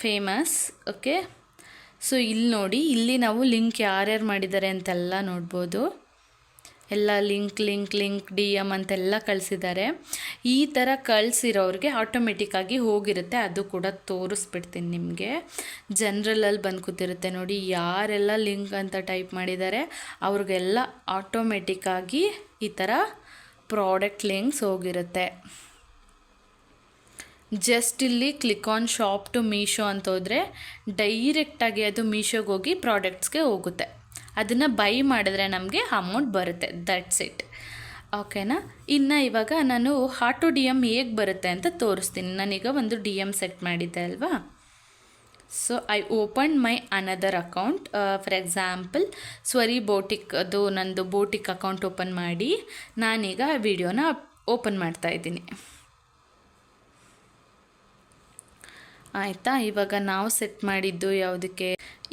famous. Okay, so ಇಲ್ಲಿ ನೋಡಿ, ಇಲ್ಲಿ ನಾವು ಲಿಂಕ್ ಯಾರ್ಯಾರು ಮಾಡಿದ್ದಾರೆ ಅಂತೆಲ್ಲ ನೋಡ್ಬೋದು. ಎಲ್ಲ ಲಿಂಕ್ ಡಿ ಎಮ್ ಅಂತೆಲ್ಲ ಕಳಿಸಿದ್ದಾರೆ. ಈ ಥರ ಕಳಿಸಿರೋರಿಗೆ ಆಟೋಮೆಟಿಕ್ಕಾಗಿ ಹೋಗಿರುತ್ತೆ, ಅದು ಕೂಡ ತೋರಿಸ್ಬಿಡ್ತೀನಿ ನಿಮಗೆ. ಜನ್ರಲಲ್ಲಿ ಬಂದು ಕೂತಿರುತ್ತೆ ನೋಡಿ, ಯಾರೆಲ್ಲ ಲಿಂಕ್ ಅಂತ ಟೈಪ್ ಮಾಡಿದ್ದಾರೆ ಅವ್ರಿಗೆಲ್ಲ ಆಟೋಮೆಟಿಕ್ಕಾಗಿ ಈ ಥರ ಪ್ರಾಡಕ್ಟ್ ಲಿಂಕ್ಸ್ ಹೋಗಿರುತ್ತೆ. ಜಸ್ಟ್ ಇಲ್ಲಿ click on shop to Meesho ಅಂತ ಹೋದರೆ ಡೈರೆಕ್ಟಾಗಿ ಅದು ಮೀಶೋಗೆ ಹೋಗಿ ಪ್ರಾಡಕ್ಟ್ಸ್ಗೆ ಹೋಗುತ್ತೆ. ಅದನ್ನು ಬೈ ಮಾಡಿದ್ರೆ ನಮಗೆ ಅಮೌಂಟ್ ಬರುತ್ತೆ. That's it. ಓಕೆನಾ? ಇನ್ನು ಇವಾಗ ನಾನು ಆಟೋ ಡಿ ಎಮ್ ಹೇಗೆ ಬರುತ್ತೆ ಅಂತ ತೋರಿಸ್ತೀನಿ. ನಾನೀಗ ಒಂದು ಡಿ ಎಮ್ ಸೆಟ್ ಮಾಡಿದ್ದೆ ಅಲ್ವಾ. So I open my another account. For example Swari boutique, ಅದು ನಂದು ಬೋಟಿಕ್ ಅಕೌಂಟ್ ಓಪನ್ ಮಾಡಿ ನಾನೀಗ ವಿಡಿಯೋನ ಓಪನ್ ಮಾಡ್ತಾ ಇದ್ದೀನಿ. ಆಯಿತಾ? ಇವಾಗ ನಾವು ಸೆಟ್ ಮಾಡಿದ್ದು ಯಾವುದಕ್ಕೆ?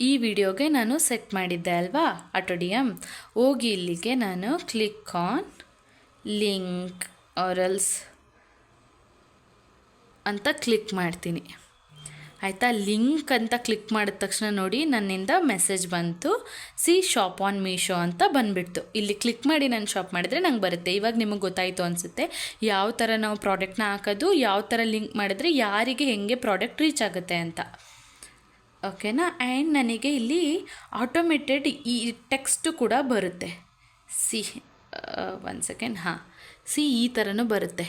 ಈ ವಿಡಿಯೋಗೆ ನಾನು ಸೆಟ್ ಮಾಡಿದ್ದೆ ಅಲ್ವಾ ಆಟೋ ಡಿ ಎಮ್. ಹೋಗಿ ಇಲ್ಲಿಗೆ ನಾನು ಕ್ಲಿಕ್ ಆನ್ ಲಿಂಕ್ ಆರಲ್ಸ್ ಅಂತ ಕ್ಲಿಕ್ ಮಾಡ್ತೀನಿ. ಆಯಿತಾ? ಲಿಂಕ್ ಅಂತ ಕ್ಲಿಕ್ ಮಾಡಿದ ತಕ್ಷಣ ನೋಡಿ ನನ್ನಿಂದ ಮೆಸೇಜ್ ಬಂತು, ಸಿ ಶಾಪ್ ಆನ್ ಮೀಶೋ ಅಂತ ಬಂದುಬಿಡ್ತು. ಇಲ್ಲಿ ಕ್ಲಿಕ್ ಮಾಡಿ ನಾನು ಶಾಪ್ ಮಾಡಿದರೆ ನಂಗೆ ಬರುತ್ತೆ. ಇವಾಗ ನಿಮಗೆ ಗೊತ್ತಾಯಿತು ಅನಿಸುತ್ತೆ ಯಾವ ಥರ ನಾವು ಪ್ರಾಡಕ್ಟ್ನ ಹಾಕೋದು, ಯಾವ ಥರ ಲಿಂಕ್ ಮಾಡಿದ್ರೆ ಯಾರಿಗೆ ಹೆಂಗೆ ಪ್ರಾಡಕ್ಟ್ ರೀಚ್ ಆಗುತ್ತೆ ಅಂತ. ಓಕೆನಾ? ಆ್ಯಂಡ್ ನನಗೆ ಇಲ್ಲಿ ಆಟೋಮೇಟೆಡ್ ಈ ಟೆಕ್ಸ್ಟು ಕೂಡ ಬರುತ್ತೆ. C 1 second. ಹಾಂ, ಸಿ ಈ ಥರನೂ ಬರುತ್ತೆ.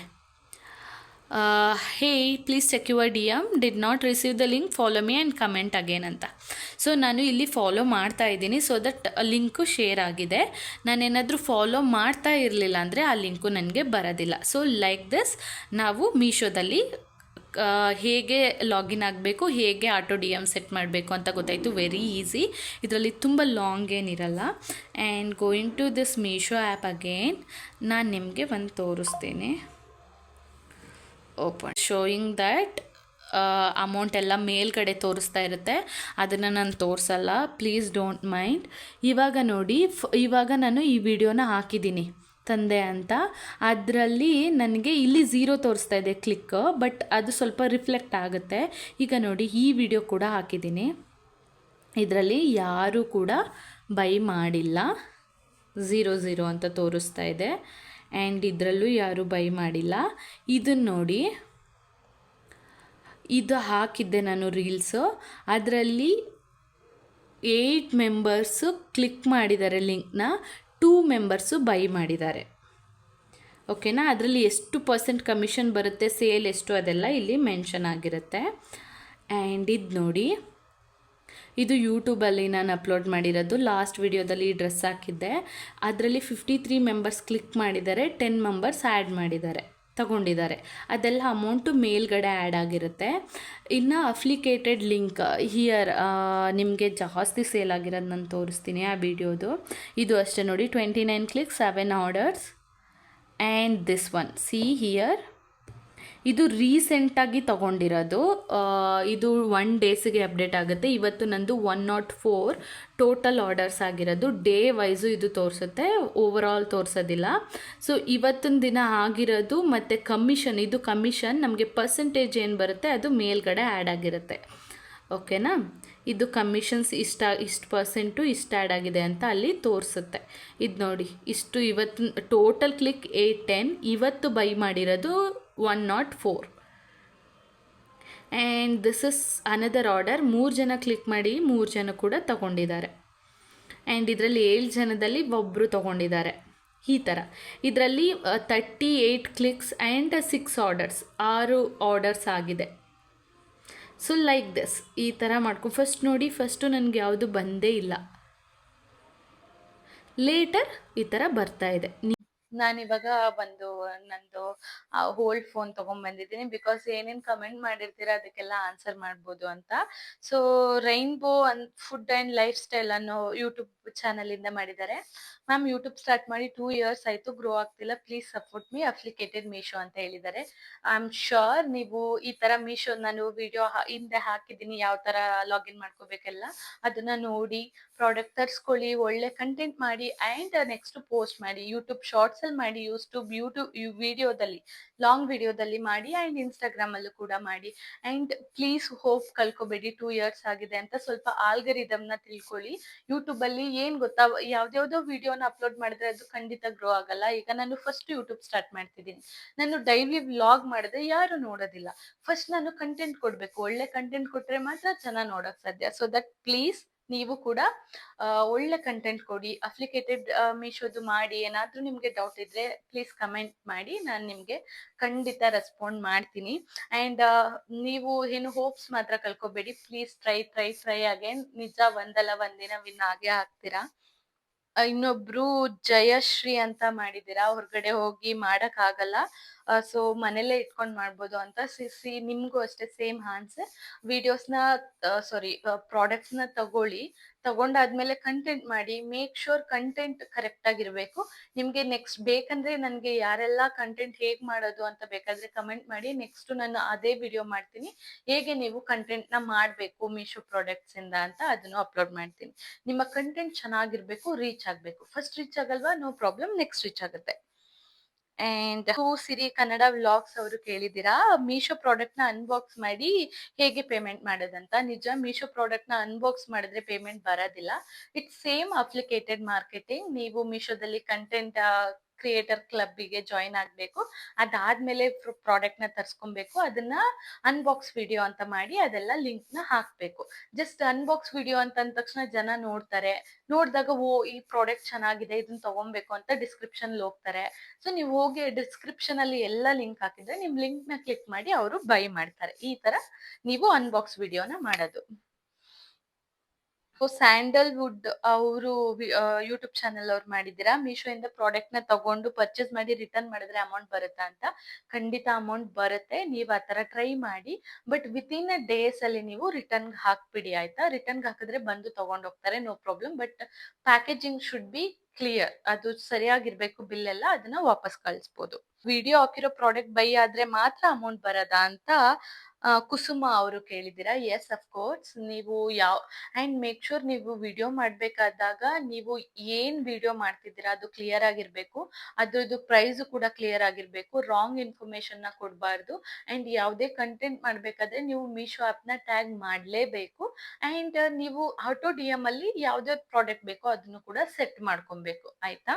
Hey please check your D M, did not receive the link, follow me and comment again ಅಂತ. ಸೊ ನಾನು ಇಲ್ಲಿ ಫಾಲೋ ಮಾಡ್ತಾ ಇದ್ದೀನಿ, ಸೊ ದಟ್ ಲಿಂಕು ಶೇರ್ ಆಗಿದೆ. ನಾನೇನಾದರೂ ಫಾಲೋ ಮಾಡ್ತಾ ಇರಲಿಲ್ಲ ಅಂದರೆ ಆ ಲಿಂಕು ನನಗೆ ಬರೋದಿಲ್ಲ. ಸೊ ಲೈಕ್ ದಿಸ್ ನಾವು ಮೀಶೋದಲ್ಲಿ ಹೇಗೆ ಲಾಗಿನ್ ಆಗಬೇಕು, ಹೇಗೆ ಆಟೋ ಡಿ ಎಮ್ ಸೆಟ್ ಮಾಡಬೇಕು ಅಂತ ಗೊತ್ತಾಯಿತು. ವೆರಿ ಈಸಿ, ಇದರಲ್ಲಿ ತುಂಬ ಲಾಂಗ್ ಏನಿರಲ್ಲ. And going to this Meesho app again ನಾನು ನಿಮಗೆ ಒಂದು ತೋರಿಸ್ತೀನಿ. ಓಪನ್ ಶೋಯಿಂಗ್ ದ್ಯಾಟ್ ಅಮೌಂಟ್ ಎಲ್ಲ ಮೇಲ್ಗಡೆ ತೋರಿಸ್ತಾ ಇರುತ್ತೆ, ಅದನ್ನು ನಾನು ತೋರಿಸಲ್ಲ, ಪ್ಲೀಸ್ ಡೋಂಟ್ ಮೈಂಡ್. ಇವಾಗ ನೋಡಿ, ಇವಾಗ ನಾನು ಈ ವಿಡಿಯೋನ ಹಾಕಿದ್ದೀನಿ ತಂದೆ ಅಂತ. ಅದರಲ್ಲಿ ನನಗೆ ಇಲ್ಲಿ 0 ತೋರಿಸ್ತಾ ಇದೆ ಕ್ಲಿಕ್, ಬಟ್ ಅದು ಸ್ವಲ್ಪ ರಿಫ್ಲೆಕ್ಟ್ ಆಗುತ್ತೆ. ಈಗ ನೋಡಿ, ಈ ವಿಡಿಯೋ ಕೂಡ ಹಾಕಿದ್ದೀನಿ, ಇದರಲ್ಲಿ ಯಾರೂ ಕೂಡ ಬೈ ಮಾಡಿಲ್ಲ, 0 ಅಂತ ತೋರಿಸ್ತಾ ಇದೆ. ಆ್ಯಂಡ್ ಇದರಲ್ಲೂ ಯಾರೂ ಬೈ ಮಾಡಿಲ್ಲ. ಇದನ್ನು ನೋಡಿ, ಇದು ಹಾಕಿದ್ದೆ ನಾನು ರೀಲ್ಸು, ಅದರಲ್ಲಿ 8 ಮೆಂಬರ್ಸು ಕ್ಲಿಕ್ ಮಾಡಿದ್ದಾರೆ ಲಿಂಕ್ನ, 2 ಮೆಂಬರ್ಸು ಬೈ ಮಾಡಿದ್ದಾರೆ. ಓಕೆನಾ? ಅದರಲ್ಲಿ ಎಷ್ಟು % ಕಮಿಷನ್ ಬರುತ್ತೆ, ಸೇಲ್ ಎಷ್ಟು, ಅದೆಲ್ಲ ಇಲ್ಲಿ ಮೆನ್ಷನ್ ಆಗಿರುತ್ತೆ. ಆ್ಯಂಡ್ ಇದು ನೋಡಿ, ಇದು ಯೂಟ್ಯೂಬಲ್ಲಿ ನಾನು ಅಪ್ಲೋಡ್ ಮಾಡಿರೋದು. ಲಾಸ್ಟ್ ವಿಡಿಯೋದಲ್ಲಿ ಈ ಡ್ರೆಸ್ ಹಾಕಿದ್ದೆ, ಅದರಲ್ಲಿ 53 ಮೆಂಬರ್ಸ್ ಕ್ಲಿಕ್ ಮಾಡಿದ್ದಾರೆ, 10 ಮೆಂಬರ್ಸ್ ಆ್ಯಡ್ ಮಾಡಿದ್ದಾರೆ, ತಗೊಂಡಿದ್ದಾರೆ. ಅದೆಲ್ಲ ಅಮೌಂಟು ಮೇಲ್ಗಡೆ ಆ್ಯಡ್ ಆಗಿರುತ್ತೆ. ಇನ್ನು ಅಪ್ಲಿಕೇಟೆಡ್ ಲಿಂಕ್ ಹಿಯರ್ ನಿಮಗೆ ಜಾಸ್ತಿ ಸೇಲ್ ಆಗಿರೋದು ನಾನು ತೋರಿಸ್ತೀನಿ ಆ ವಿಡಿಯೋದು. ಇದು ಅಷ್ಟೇ ನೋಡಿ, 29 click, 7 orders. And this one see here, ಇದು ರೀಸೆಂಟಾಗಿ ತೊಗೊಂಡಿರೋದು. ಇದು 1 ಡೇಸಿಗೆ ಅಪ್ಡೇಟ್ ಆಗುತ್ತೆ. ಇವತ್ತು ನಂದು 104 ಟೋಟಲ್ ಆರ್ಡರ್ಸ್ ಆಗಿರೋದು. ಡೇ ವೈಸು ಇದು ತೋರಿಸುತ್ತೆ, ಓವರಾಲ್ ತೋರಿಸೋದಿಲ್ಲ. ಸೊ ಇವತ್ತಿನ ದಿನ ಆಗಿರೋದು. ಮತ್ತು ಕಮಿಷನ್, ಇದು ಕಮಿಷನ್ ನಮಗೆ ಪರ್ಸೆಂಟೇಜ್ ಏನು ಬರುತ್ತೆ ಅದು ಮೇಲ್ಗಡೆ ಆ್ಯಡ್ ಆಗಿರುತ್ತೆ. ಓಕೆನಾ, ಇದು ಕಮಿಷನ್ಸ್ ಇಷ್ಟು ಪರ್ಸೆಂಟು ಇಷ್ಟು ಆ್ಯಡ್ ಆಗಿದೆ ಅಂತ ಅಲ್ಲಿ ತೋರಿಸುತ್ತೆ. ಇದು ನೋಡಿ, ಇಷ್ಟು ಇವತ್ತು ಟೋಟಲ್ ಕ್ಲಿಕ್ 810, ಇವತ್ತು ಬೈ ಮಾಡಿರೋದು 104. And this is another order. 3 ಜನ ಕ್ಲಿಕ್ ಮಾಡಿ 3 ಜನ ಕೂಡ ತಗೊಂಡಿದ್ದಾರೆ. ಆ್ಯಂಡ್ ಇದರಲ್ಲಿ 7 ಜನದಲ್ಲಿ ಒಬ್ಬರು ತೊಗೊಂಡಿದ್ದಾರೆ. ಈ ಥರ ಇದರಲ್ಲಿ 38 ಕ್ಲಿಕ್ಸ್ ಆ್ಯಂಡ್ 6 ಆರ್ಡರ್ಸ್, 6 ಆರ್ಡರ್ಸ್ ಆಗಿದೆ. ಸೊ ಲೈಕ್ ದಿಸ್, ಈ ಥರ ಮಾಡ್ಕೊ. ಫಸ್ಟ್ ನೋಡಿ, ಫಸ್ಟು ನನಗೆ ಯಾವುದು ಬಂದೇ ಇಲ್ಲ, ಲೇಟರ್ ಈ ಥರ ಬರ್ತಾ ಇದೆ. ನಾನಿವಾಗ ಬಂದು ನಂದು ಓಲ್ಡ್ ಫೋನ್ ತೊಗೊಂಡ್ಬಂದಿದ್ದೀನಿ, ಬಿಕಾಸ್ ಏನೇನು ಕಮೆಂಟ್ ಮಾಡಿರ್ತೀರ ಅದಕ್ಕೆಲ್ಲ ಆನ್ಸರ್ ಮಾಡ್ಬೋದು ಅಂತ. So rainbow food and life style ಅನ್ನೋ ಯೂಟ್ಯೂಬ್ ಚಾನಲಿಂದ ಮಾಡಿದ್ದಾರೆ. ಮ್ಯಾಮ್ ಯೂಟ್ಯೂಬ್ ಸ್ಟಾರ್ಟ್ ಮಾಡಿ 2 ಇಯರ್ಸ್ ಆಯಿತು, ಗ್ರೋ ಆಗ್ತಿಲ್ಲ, ಪ್ಲೀಸ್ ಸಪೋರ್ಟ್ ಮೀ, ಅಪ್ಲಿಕೇಟೆಡ್ ಮೀಶೋ ಅಂತ ಹೇಳಿದ್ದಾರೆ. ಐ ಆಮ್ ಶ್ಯೂರ್ ನೀವು ಈ ಥರ ಮೀಶೋ ನಾನು ವಿಡಿಯೋ ಹಿಂದೆ ಹಾಕಿದ್ದೀನಿ, ಯಾವ ಥರ ಲಾಗಿನ್ ಮಾಡ್ಕೋಬೇಕೆಲ್ಲ, ಅದನ್ನು ನೋಡಿ ಪ್ರಾಡಕ್ಟ್ ತರಿಸ್ಕೊಳ್ಳಿ, ಒಳ್ಳೆ ಕಂಟೆಂಟ್ ಮಾಡಿ, ಆ್ಯಂಡ್ ನೆಕ್ಸ್ಟ್ ಪೋಸ್ಟ್ ಮಾಡಿ. ಯೂಟ್ಯೂಬ್ ಶಾರ್ಟ್ಸಲ್ಲಿ ಮಾಡಿ, ಯೂಟ್ಯೂಬ್ ವಿಡಿಯೋದಲ್ಲಿ, ಲಾಂಗ್ ವಿಡಿಯೋದಲ್ಲಿ ಮಾಡಿ, ಆ್ಯಂಡ್ ಇನ್ಸ್ಟಾಗ್ರಾಮಲ್ಲೂ ಕೂಡ ಮಾಡಿ. ಆ್ಯಂಡ್ ಪ್ಲೀಸ್ ಹೋಪ್ ಕಳ್ಕೊಬೇಡಿ, 2 ಇಯರ್ಸ್ ಆಗಿದೆ ಅಂತ. ಸ್ವಲ್ಪ ಆಲ್ಗರಿದಮ್ನ ತಿಳ್ಕೊಳ್ಳಿ. ಯೂಟ್ಯೂಬಲ್ಲಿ ಏನು ಗೊತ್ತಾ, ಯಾವ್ದ್ಯಾವ್ದೋ ವಿಡಿಯೋನ ಅಪ್ಲೋಡ್ ಮಾಡಿದ್ರೆ ಅದು ಖಂಡಿತ ಗ್ರೋ ಆಗಲ್ಲ. ಈಗ ನಾನು ಫಸ್ಟ್ ಯೂಟ್ಯೂಬ್ ಸ್ಟಾರ್ಟ್ ಮಾಡ್ತಿದ್ದೀನಿ, ನಾನು ಡೈಲಿ ವ್ಲಾಗ್ ಮಾಡಿದ್ರೆ ಯಾರು ನೋಡೋದಿಲ್ಲ. ಫಸ್ಟ್ ನಾನು ಕಂಟೆಂಟ್ ಕೊಡಬೇಕು, ಒಳ್ಳೆ ಕಂಟೆಂಟ್ ಕೊಟ್ಟರೆ ಮಾತ್ರ ಜನ ನೋಡೋಕೆ ಸಾಧ್ಯ. ಸೊ ದಟ್ ಪ್ಲೀಸ್ ನೀವು ಕೂಡ ಒಳ್ಳೆ ಕಂಟೆಂಟ್ ಕೊಡಿ. ಅಪ್ಲಿಕೇಟೆಡ್ ಮೀಶೋದು ಮಾಡಿ. ಏನಾದರೂ ನಿಮಗೆ ಡೌಟ್ ಇದ್ದರೆ ಪ್ಲೀಸ್ ಕಮೆಂಟ್ ಮಾಡಿ, ನಾನು ನಿಮಗೆ ಖಂಡಿತ ರೆಸ್ಪಾಂಡ್ ಮಾಡ್ತೀನಿ. ಆ್ಯಂಡ್ ನೀವು ಏನು ಹೋಪ್ಸ್ ಮಾತ್ರ ಕಳ್ಕೊಬೇಡಿ. Please try again. ನಿಜ ಒಂದಲ್ಲ ಒಂದಿನ ವಿನ್ ಆಗೇ ಆಗ್ತೀರಾ. ಇನ್ನೊಬ್ರು ಜಯಶ್ರೀ ಅಂತ ಮಾಡಿದ್ದೀರಾ, ಹೊರಗಡೆ ಹೋಗಿ ಆಗಲ್ಲ, ಸೊ ಮನೇಲೆ ಇಟ್ಕೊಂಡು ಮಾಡ್ಬೋದು ಅಂತ. ನಿಮ್ಗೂ ಅಷ್ಟೇ ಸೇಮ್ ಆನ್ಸರ್. ವಿಡಿಯೋಸ್ನ ಪ್ರಾಡಕ್ಟ್ಸ್ನ ತಗೊಂಡಾದ್ಮೇಲೆ ಕಂಟೆಂಟ್ ಮಾಡಿ. ಮೇಕ್ ಶೋರ್ ಕಂಟೆಂಟ್ ಕರೆಕ್ಟ್ ಆಗಿರ್ಬೇಕು. ನಿಮ್ಗೆ ನೆಕ್ಸ್ಟ್ ಬೇಕಂದ್ರೆ ನನಗೆ ಯಾರೆಲ್ಲ ಕಂಟೆಂಟ್ ಹೇಗ್ ಮಾಡೋದು ಅಂತ ಬೇಕಾದ್ರೆ ಕಮೆಂಟ್ ಮಾಡಿ. ನೆಕ್ಸ್ಟ್ ನಾನು ಅದೇ ವಿಡಿಯೋ ಮಾಡ್ತೀನಿ, ಹೇಗೆ ನೀವು ಕಂಟೆಂಟ್ ನ ಮಾಡ್ಬೇಕು ಮೀಶೋ ಪ್ರಾಡಕ್ಟ್ಸ್ ಇಂದ ಅಂತ, ಅದನ್ನು ಅಪ್ಲೋಡ್ ಮಾಡ್ತೀನಿ. ನಿಮ್ಮ ಕಂಟೆಂಟ್ ಚೆನ್ನಾಗಿರ್ಬೇಕು, ರೀಚ್ ಆಗ್ಬೇಕು. ಫಸ್ಟ್ ರೀಚ್ ಆಗಲ್ವಾ, ನೋ ಪ್ರಾಬ್ಲಮ್, ನೆಕ್ಸ್ಟ್ ರೀಚ್ ಆಗುತ್ತೆ. ಅಂಡ್ ಸಿರಿ ಕನ್ನಡ ವ್ಲಾಗ್ಸ್ ಅವರು ಕೇಳಿದ್ದೀರಾ, ಮೀಶೋ ಪ್ರಾಡಕ್ಟ್ ನ ಅನ್ಬಾಕ್ಸ್ ಮಾಡಿ ಹೇಗೆ ಪೇಮೆಂಟ್ ಮಾಡೋದಂತ. ನಿಜ, ಮೀಶೋ ಪ್ರಾಡಕ್ಟ್ ನ ಅನ್ಬಾಕ್ಸ್ ಮಾಡಿದ್ರೆ ಪೇಮೆಂಟ್ ಬರೋದಿಲ್ಲ. It's same affiliated marketing. ನೀವು ಮೀಶೋದಲ್ಲಿ ಕಂಟೆಂಟ್ ಕ್ರಿಯೇಟರ್ ಕ್ಲಬ್ಬಿಗೆ ಜಾಯಿನ್ ಆಗಬೇಕು. ಅದಾದ್ಮೇಲೆ ಪ್ರಾಡಕ್ಟ್ ನ ತರಿಸ್ಕೊಬೇಕು. ಅದನ್ನ ಅನ್ಬಾಕ್ಸ್ ವಿಡಿಯೋ ಅಂತ ಮಾಡಿ ಅದೆಲ್ಲ ಲಿಂಕ್ ನ ಹಾಕ್ಬೇಕು. ಜಸ್ಟ್ ಅನ್ಬಾಕ್ಸ್ ವಿಡಿಯೋ ಅಂತ ಅಂದ ತಕ್ಷಣ ಜನ ನೋಡ್ತಾರೆ, ನೋಡಿದಾಗ ಓ ಈ ಪ್ರಾಡಕ್ಟ್ ಚೆನ್ನಾಗಿದೆ, ಇದನ್ನ ತಗೊಬೇಕು ಅಂತ ಡಿಸ್ಕ್ರಿಪ್ಷನ್ ಹೋಗ್ತಾರೆ. ಸೊ ನೀವು ಹೋಗಿ ಡಿಸ್ಕ್ರಿಪ್ಷನ್ ಅಲ್ಲಿ ಎಲ್ಲ ಲಿಂಕ್ ಹಾಕಿದ್ರೆ ನಿಮ್ ಲಿಂಕ್ ನ ಕ್ಲಿಕ್ ಮಾಡಿ ಅವರು ಬೈ ಮಾಡ್ತಾರೆ. ಈ ತರ ನೀವು ಅನ್ಬಾಕ್ಸ್ ವಿಡಿಯೋನ ಮಾಡೋದು. ಸ್ಯಾಂಡಲ್ವುಡ್ ಅವರು ಯೂಟ್ಯೂಬ್ ಚಾನೆಲ್ ಅವ್ರು ಮಾಡಿದ್ದೀರಾ, ಮೀಶೋ ಇಂದ ಪ್ರಾಡಕ್ಟ್ ನ ತಗೊಂಡು ಪರ್ಚೇಸ್ ಮಾಡಿ ರಿಟರ್ನ್ ಮಾಡಿದ್ರೆ ಅಮೌಂಟ್ ಬರುತ್ತಾ ಅಂತ. ಖಂಡಿತ ಅಮೌಂಟ್ ಬರುತ್ತೆ, ನೀವು ಆ ತರ ಟ್ರೈ ಮಾಡಿ. ಬಟ್ ವಿತಿನ್ ಡೇಸ್ ಅಲ್ಲಿ ನೀವು ರಿಟರ್ನ್ ಹಾಕ್ಬಿಡಿ, ಆಯ್ತಾ. ರಿಟರ್ನ್ ಹಾಕಿದ್ರೆ ಬಂದು ತಗೊಂಡ್ ಹೋಗ್ತಾರೆ, no problem. But packaging should be clear, ಅದು ಸರಿಯಾಗಿರ್ಬೇಕು. ಬಿಲ್ ಎಲ್ಲ ಅದನ್ನ ವಾಪಸ್ ಕಳಿಸ್ಬೋದು. ವಿಡಿಯೋ ಹಾಕಿರೋ ಪ್ರಾಡಕ್ಟ್ ಬೈ ಆದ್ರೆ ಮಾತ್ರ ಅಮೌಂಟ್ ಬರದಾ ಅಂತ ಕುಸುಮ ಅವರು ಕೇಳಿದ್ದೀರಾ. S of course. ನೀವು ಅಂಡ್ ಮೇಕ್ ಶೂರ್ ನೀವು ವಿಡಿಯೋ ಮಾಡ್ಬೇಕಾದಾಗ ನೀವು ಏನ್ ವಿಡಿಯೋ ಮಾಡ್ತಿದ್ದೀರಾ ಅದು ಕ್ಲಿಯರ್ ಆಗಿರ್ಬೇಕು. ಅದ್ರದ್ದು ಪ್ರೈಸ್ ಕೂಡ ಕ್ಲಿಯರ್ ಆಗಿರ್ಬೇಕು. ರಾಂಗ್ ಇನ್ಫಾರ್ಮೇಶನ್ ನ ಕೊಡಬಾರ್ದು. ಅಂಡ್ ಯಾವುದೇ ಕಂಟೆಂಟ್ ಮಾಡ್ಬೇಕಾದ್ರೆ ನೀವು ಮೀಶೋ ಆಪ್ ನ ಟ್ಯಾಗ್ ಮಾಡ್ಲೇಬೇಕು. ಅಂಡ್ ನೀವು ಆಟೋ ಡಿ.ಎಂ ಅಲ್ಲಿ ಯಾವ್ದಾವ್ದು ಪ್ರಾಡಕ್ಟ್ ಬೇಕೋ ಅದನ್ನು ಕೂಡ ಸೆಟ್ ಮಾಡ್ಕೊಬೇಕು, ಆಯ್ತಾ.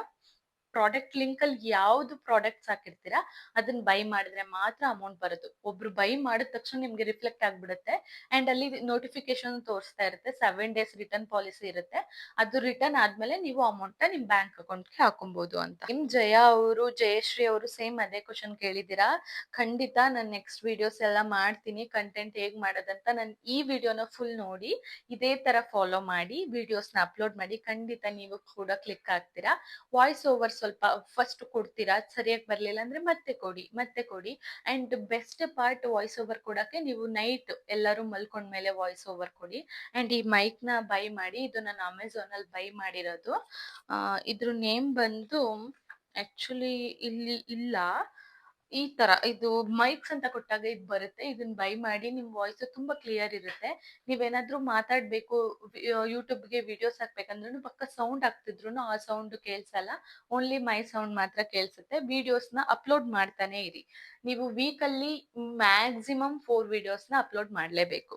ಪ್ರಾಡಕ್ಟ್ ಲಿಂಕ್ ಅಲ್ಲಿ ಯಾವ್ದು ಪ್ರಾಡಕ್ಟ್ಸ್ ಹಾಕಿರ್ತೀರಾ ಅದನ್ನ ಬೈ ಮಾಡಿದ್ರೆ ಮಾತ್ರ ಅಮೌಂಟ್ ಬರೋದು. ಒಬ್ರು ಬೈ ಮಾಡಿದ ತಕ್ಷಣ ನಿಮ್ಗೆ ರಿಫ್ಲೆಕ್ಟ್ ಆಗ್ಬಿಡುತ್ತೆ. ಅಂಡ್ ಅಲ್ಲಿ ನೋಟಿಫಿಕೇಶನ್ ತೋರಿಸ್ತಾ ಇರುತ್ತೆ, 7 ಡೇಸ್ ರಿಟರ್ನ್ ಪಾಲಿಸಿ ಇರುತ್ತೆ. ಅದು ರಿಟರ್ನ್ ಆದ್ಮೇಲೆ ನೀವು ಅಮೌಂಟ್ ನ ನಿಮ್ ಬ್ಯಾಂಕ್ ಅಕೌಂಟ್ಗೆ ಹಾಕೊಬಹುದು ಅಂತ. ನಿಮ್ ಜಯಶ್ರೀ ಅವರು ಸೇಮ್ ಅದೇ ಕ್ವಶನ್ ಕೇಳಿದ್ದೀರಾ. ಖಂಡಿತ ನಾನು ನೆಕ್ಸ್ಟ್ ವಿಡಿಯೋಸ್ ಎಲ್ಲ ಮಾಡ್ತೀನಿ, ಕಂಟೆಂಟ್ ಹೇಗ್ ಮಾಡೋದಂತ. ನಾನು ಈ ವಿಡಿಯೋನ ಫುಲ್ ನೋಡಿ ಇದೇ ತರ ಫಾಲೋ ಮಾಡಿ ವಿಡಿಯೋಸ್ ನ ಅಪ್ಲೋಡ್ ಮಾಡಿ, ಖಂಡಿತ ನೀವು ಕೂಡ ಕ್ಲಿಕ್ ಆಗ್ತೀರಾ. ವಾಯ್ಸ್ ಓವರ್ ಸ್ವಲ್ಪ ಫಸ್ಟ್ ಕೊಡ್ತೀರಾ, ಸರಿಯಾಗಿ ಬರ್ಲಿಲ್ಲ ಅಂದ್ರೆ ಮತ್ತೆ ಕೊಡಿ. And best part voice over ಕೊಡಕ್ಕೆ ನೀವು ನೈಟ್ ಎಲ್ಲರೂ ಮಲ್ಕೊಂಡ್ಮೇಲೆ ವಾಯ್ಸ್ ಓವರ್ ಕೊಡಿ. ಅಂಡ್ ಈ ಮೈಕ್ ನ ಬೈ ಮಾಡಿ. ಇದು ನಾನು ಅಮೆಝಾನ್ ಅಲ್ಲಿ ಬೈ ಮಾಡಿರೋದು. ಇದ್ರ ನೇಮ್ ಬಂದು ಆಕ್ಚುಲಿ ಇಲ್ಲಿ ಇಲ್ಲ, ಈ ತರ ಇದು ಮೈಕ್ಸ್ ಅಂತ ಕೊಟ್ಟಾಗ ಇದು ಬರುತ್ತೆ. ಇದನ್ನ ಬೈ ಮಾಡಿ ನಿಮ್ ವಾಯ್ಸ್ ತುಂಬಾ ಕ್ಲಿಯರ್ ಇರುತ್ತೆ. ನೀವೇನಾದ್ರೂ ಮಾತಾಡ್ಬೇಕು, ಯೂಟ್ಯೂಬ್‌ಗೆ ವಿಡಿಯೋಸ್ ಹಾಕ್ಬೇಕಂದ್ರೂ ಪಕ್ಕ ಸೌಂಡ್ ಹಾಕ್ತಿದ್ರೂನು ಆ ಸೌಂಡ್ ಕೇಳ್ಸಲ್ಲ. ಓನ್ಲಿ ಮೈ ಸೌಂಡ್ ಮಾತ್ರ ಕೇಳ್ಸುತ್ತೆ. ವಿಡಿಯೋಸ್‌ನ ಅಪ್ಲೋಡ್ ಮಾಡ್ತಾನೆ ಇರಿ. ನೀವು ವೀಕಲ್ಲಿ ಮ್ಯಾಕ್ಸಿಮಮ್ 4 ವಿಡಿಯೋಸ್‌ನ ಅಪ್ಲೋಡ್ ಮಾಡ್ಲೇಬೇಕು.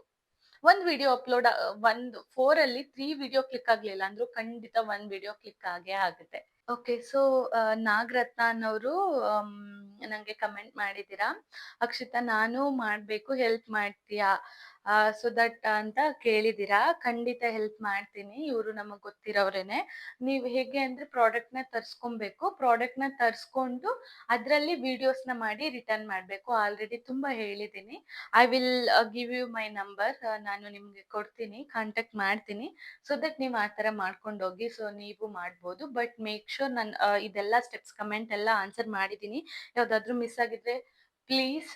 ಒಂದ್ ವಿಡಿಯೋ ಅಪ್ಲೋಡ್ ಒಂದು 4 ಅಲ್ಲಿ 3 ವಿಡಿಯೋ ಕ್ಲಿಕ್ ಆಗ್ಲಿಲ್ಲ ಅಂದ್ರೂ ಖಂಡಿತ 1 ವಿಡಿಯೋ ಕ್ಲಿಕ್ ಆಗೇ ಆಗುತ್ತೆ. ಓಕೆ. ಸೊ, ನಾಗರತ್ನ ಅನ್ನೋರು ನಂಗೆ ಕಮೆಂಟ್ ಮಾಡಿದ್ದೀರಾ. "ಅಕ್ಷಿತಾ ನಾನು ಮಾಡ್ಬೇಕು ಹೆಲ್ಪ್ ಮಾಡ್ತೀಯಾ? ಸೊ ದಟ್ ಅಂತ ಕೇಳಿದ್ದೀರಾ. ಖಂಡಿತ ಹೆಲ್ಪ್ ಮಾಡ್ತೀನಿ. ಇವ್ರು ನಮಗ್ ಗೊತ್ತಿರೋರೇನೆ. ನೀವ್ ಹೇಗೆ ಅಂದ್ರೆ ಪ್ರಾಡಕ್ಟ್‌ನ ತರ್ಸ್ಕೊಬೇಕು. ಪ್ರಾಡಕ್ಟ್‌ನ ತರ್ಸ್ಕೊಂಡು ಅದ್ರಲ್ಲಿ ವಿಡಿಯೋಸ್‌ನ ಮಾಡಿ ರಿಟರ್ನ್ ಮಾಡ್ಬೇಕು. ಆಲ್ರೆಡಿ ತುಂಬಾ ಹೇಳಿದ್ದೀನಿ. I will give you my number. ನಾನು ನಿಮ್ಗೆ ಕೊಡ್ತೀನಿ, ಕಾಂಟ್ಯಾಕ್ಟ್ ಮಾಡ್ತೀನಿ. ಸೊ ದಟ್ ನೀವ್ ಆ ತರ ಮಾಡ್ಕೊಂಡೋಗಿ. ಸೊ ನೀವು ಮಾಡ್ಬೋದು. ಬಟ್ ಮೇಕ್ ಶ್ಯೂರ್ ನಾನು ಇದೆಲ್ಲ ಸ್ಟೆಪ್ಸ್ ಕಮೆಂಟ್ ಎಲ್ಲ ಆನ್ಸರ್ ಮಾಡಿದ್ದೀನಿ. ಯಾವ್ದಾದ್ರು ಮಿಸ್ ಆಗಿದ್ರೆ ಪ್ಲೀಸ್